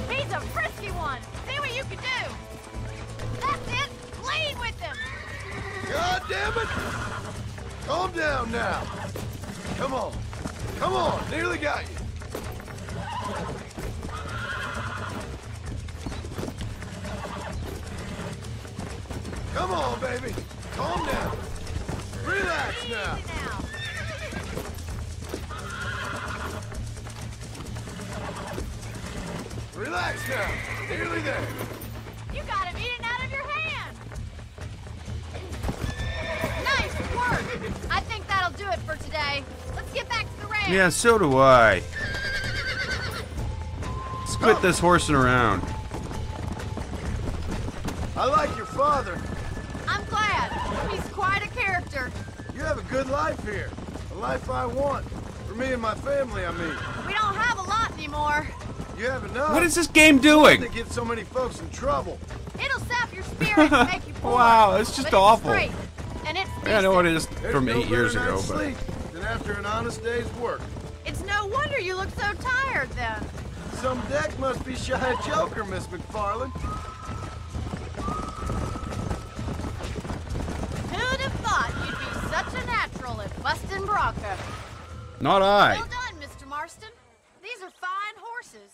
He's a frisky one! See what you can do! That's it! Lead with him! God damn it! Calm down now. Come on. Come on. Nearly got you. Come on, baby. Calm down. Relax now. Easy now! Relax now. Nearly there. You got him eating out of your hand! Nice work! I think that'll do it for today. Let's get back to the ranch. Yeah, so do I. Let's quit this horsing around. I like your father. I'm glad. He's quite a character. You have a good life here. A life I want. For me and my family, I mean. We don't have a lot anymore. You have enough. What is this game doing? To get so many folks in trouble. It'll sap your spirit and make you poor. Wow, it's just but awful. It's great, and it's Yeah, I know what it is There's from no 8 years better ago, night's but sleep than after an honest day's work. It's no wonder you look so tired then. Some deck must be shy of Joker, Miss McFarland. Who'd have thought you'd be such a natural at busting Bronca? not I. Well done, Mr. Marston. These are fine horses.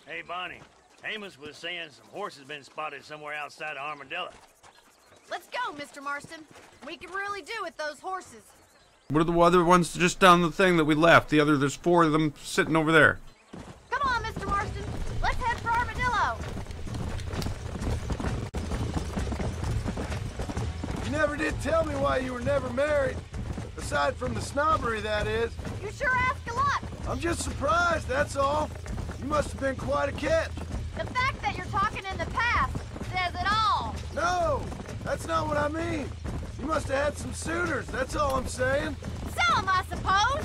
Hey, Bonnie. Amos was saying some horses been spotted somewhere outside of Armadillo. Let's go, Mr. Marston. We can really do with those horses. What are the other ones just down the thing that we left? There's 4 of them sitting over there. Come on, Mr. Marston. Let's head for Armadillo. You never did tell me why you were never married. Aside from the snobbery, that is. You sure ask a lot. I'm just surprised, that's all. You must have been quite a catch. The fact that you're talking in the past says it all. No, that's not what I mean. You must have had some suitors, that's all I'm saying. Some, I suppose.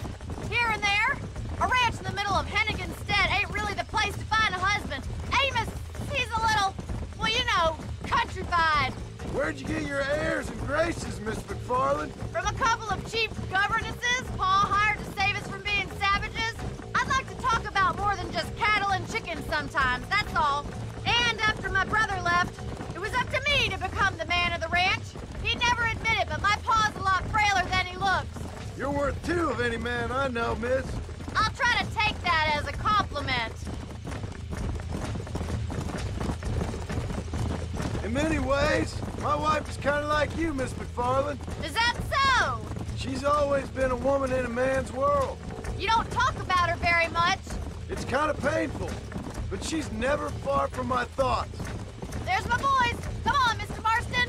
Here and there. A ranch in the middle of Hennigan's Stead ain't really the place to find a husband. Amos, he's a little, well, you know, countrified. Where'd you get your airs and graces, Miss McFarland? From a couple of cheap governesses Pa hired to save us from being savages. I'd like to talk about more than just cattle and chickens sometimes, that's all. And after my brother left, it was up to me to become the man of the ranch. He'd never admit it, but my pa's a lot frailer than he looks. You're worth 2 of any man I know, miss. I'll try to take that as a compliment. In many ways, my wife is kind of like you, Miss McFarland. Is that so? She's always been a woman in a man's world. You don't talk about her very much. It's kind of painful, but she's never far from my thoughts. There's my boys. Come on, Mr. Marston.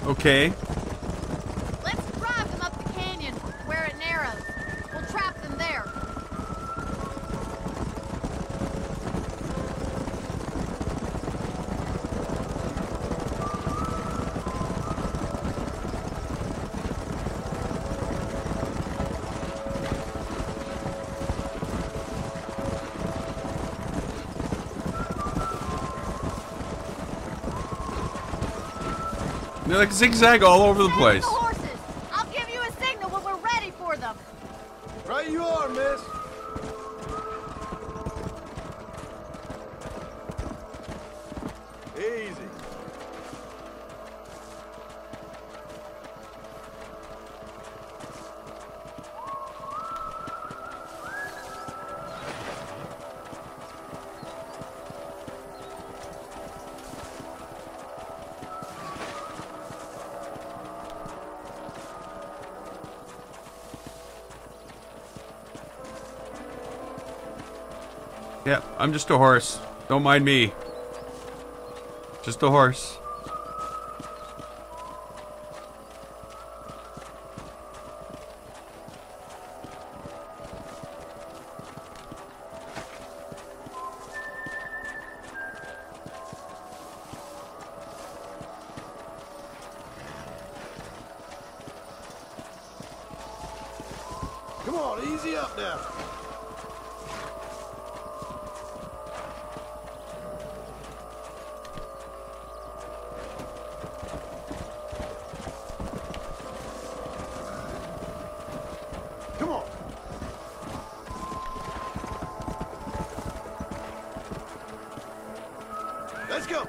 Okay. Let's drive them up the canyon, where it narrows. We'll trap them there. They're like zigzag all over the place. The horses. I'll give you a signal when we're ready for them. Right you are, miss. Easy. Yeah, I'm just a horse. Don't mind me. Just a horse. Come on, easy up now. Come on. Let's go.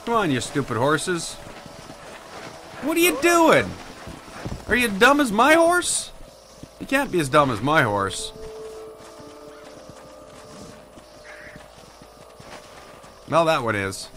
Come on, you stupid horses. What are you doing? Are you dumb as my horse? You can't be as dumb as my horse. Well, that one is.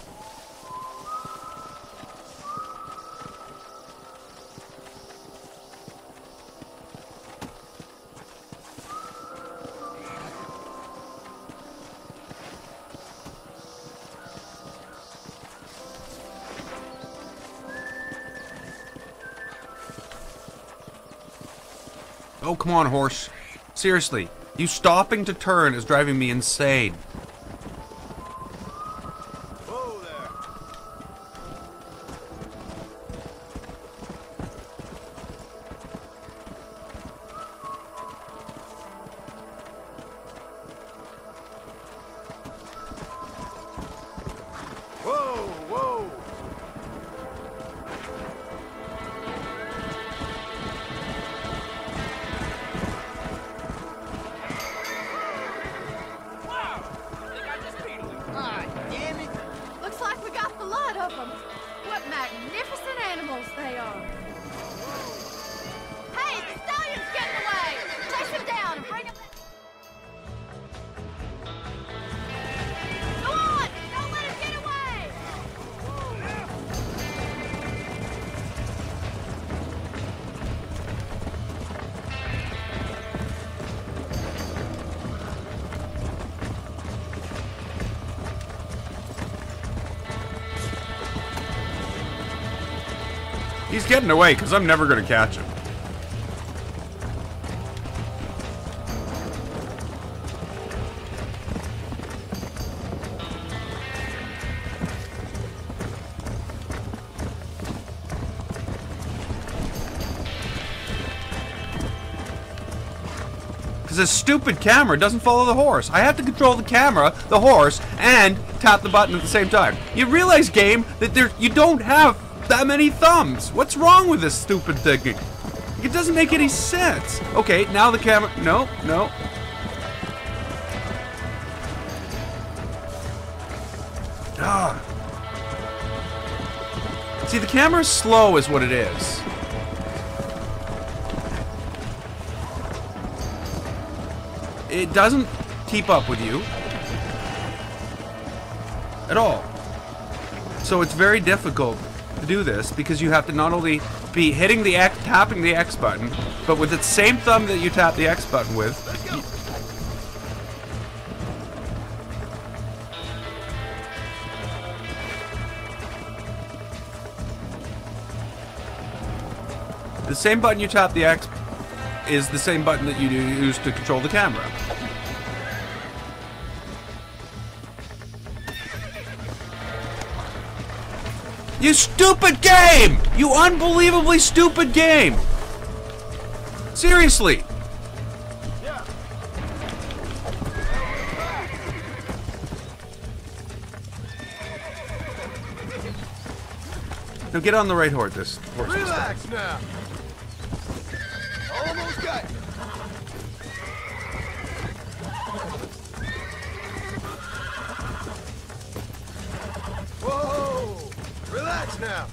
Oh, come on, horse. Seriously, you stopping to turn is driving me insane. Whoa there. Whoa, whoa. Wow! I think I just beat him. Ah, damn it. He's getting away because I'm never going to catch him. This stupid camera doesn't follow the horse. I have to control the camera, the horse, and tap the button at the same time. You realize, game, that you don't have that many thumbs. What's wrong with this stupid thing? It doesn't make any sense. Okay, now the camera... No, no. Ah. See, the camera's slow is what it is. It doesn't keep up with you at all. So it's very difficult to do this because you have to not only be hitting the X, tapping the X button, but with the same thumb that you tap the X button with. The same button you tap the X is the same button that you use to control the camera. You stupid game! You unbelievably stupid game! Seriously! Now get on the right horse. This horse. Relax now. Almost got it. Whoa! Relax now.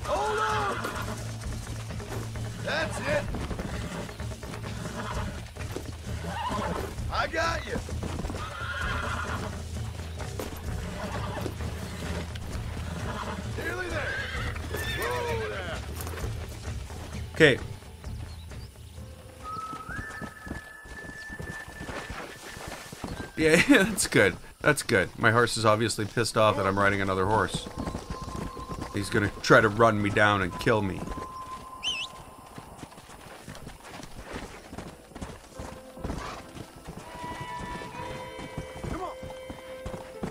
Hold on. That's it. I got you. Nearly there. Whoa there. Okay. Yeah, that's good. That's good. My horse is obviously pissed off that I'm riding another horse. He's gonna try to run me down and kill me.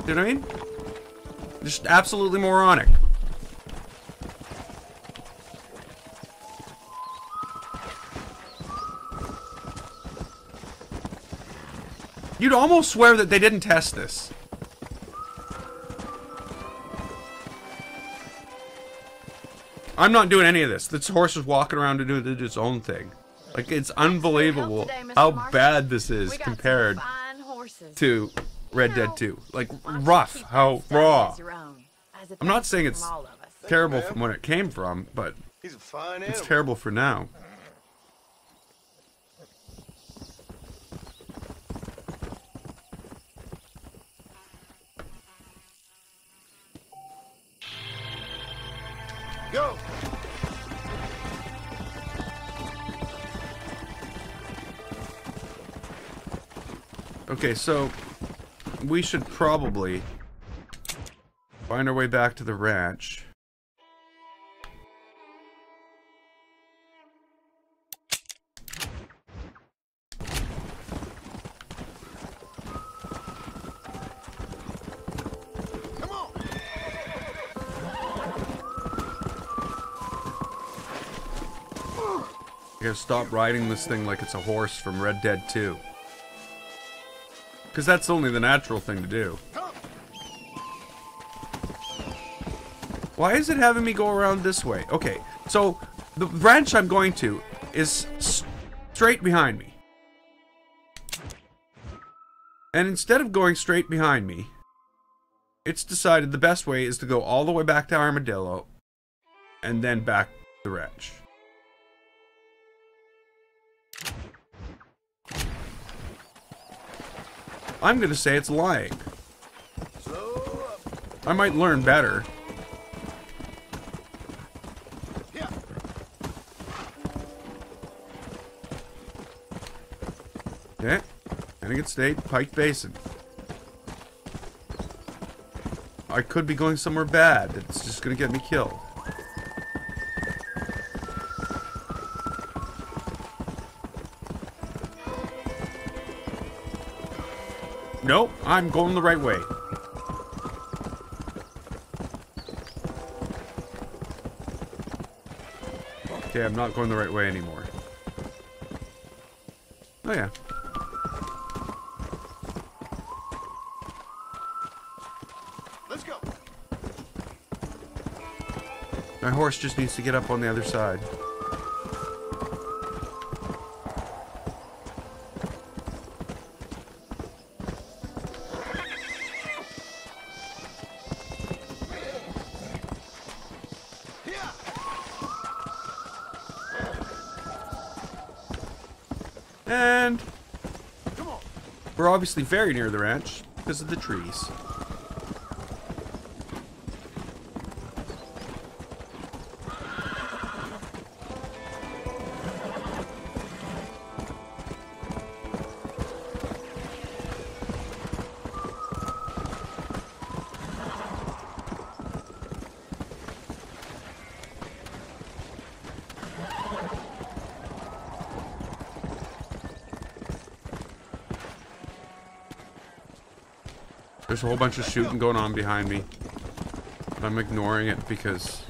You know what I mean? Just absolutely moronic. You'd almost swear that they didn't test this. I'm not doing any of this. This horse is walking around to do its own thing. Like, it's unbelievable how bad this is compared to Red Dead 2. Like, rough, how raw. I'm not saying it's terrible from when it came from, but it's terrible for now. Go! Okay, so we should probably find our way back to the ranch. I gotta stop riding this thing like it's a horse from Red Dead 2. Because that's only the natural thing to do. Why is it having me go around this way? Okay, so the ranch I'm going to is straight behind me. And instead of going straight behind me, it's decided the best way is to go all the way back to Armadillo and then back to the ranch. I'm gonna say it's lying. I might learn better. Okay, Hennigan State, Pike Basin. I could be going somewhere bad. It's just gonna get me killed. Nope, I'm going the right way. Okay, I'm not going the right way anymore. Oh yeah. Let's go. My horse just needs to get up on the other side. And we're obviously very near the ranch because of the trees. There's a whole bunch of shooting going on behind me. But I'm ignoring it because...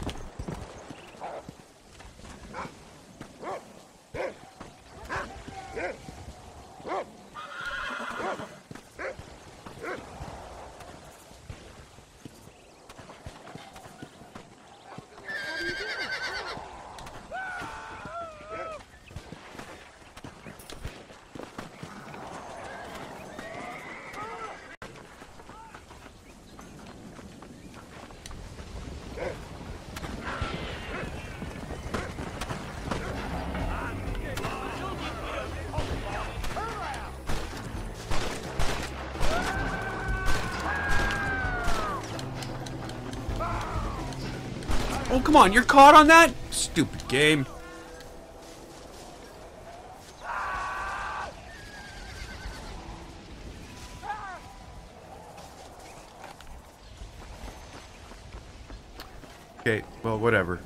Oh, come on, you're caught on that? Stupid game. Okay, well, whatever.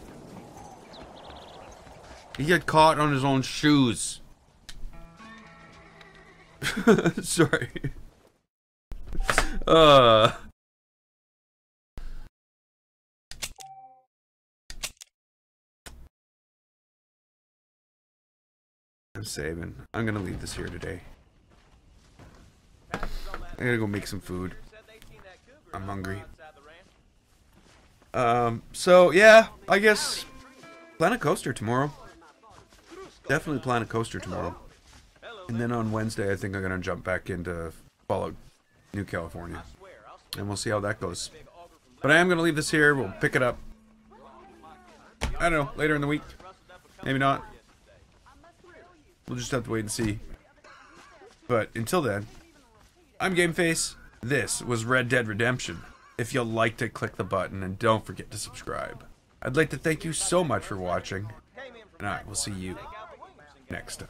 He got caught on his own shoes. Sorry. I'm saving. I'm gonna leave this here today. I gotta go make some food. I'm hungry. So yeah, I guess plan a coaster tomorrow. Definitely plan a coaster tomorrow. And then on Wednesday, I think I'm gonna jump back into Fallout New California. And we'll see how that goes. But I am gonna leave this here. We'll pick it up, I don't know, later in the week. Maybe not. We'll just have to wait and see. But until then, I'm Gameface. This was Red Dead Redemption. If you liked it, click the button and don't forget to subscribe. I'd like to thank you so much for watching, and I will see you next time.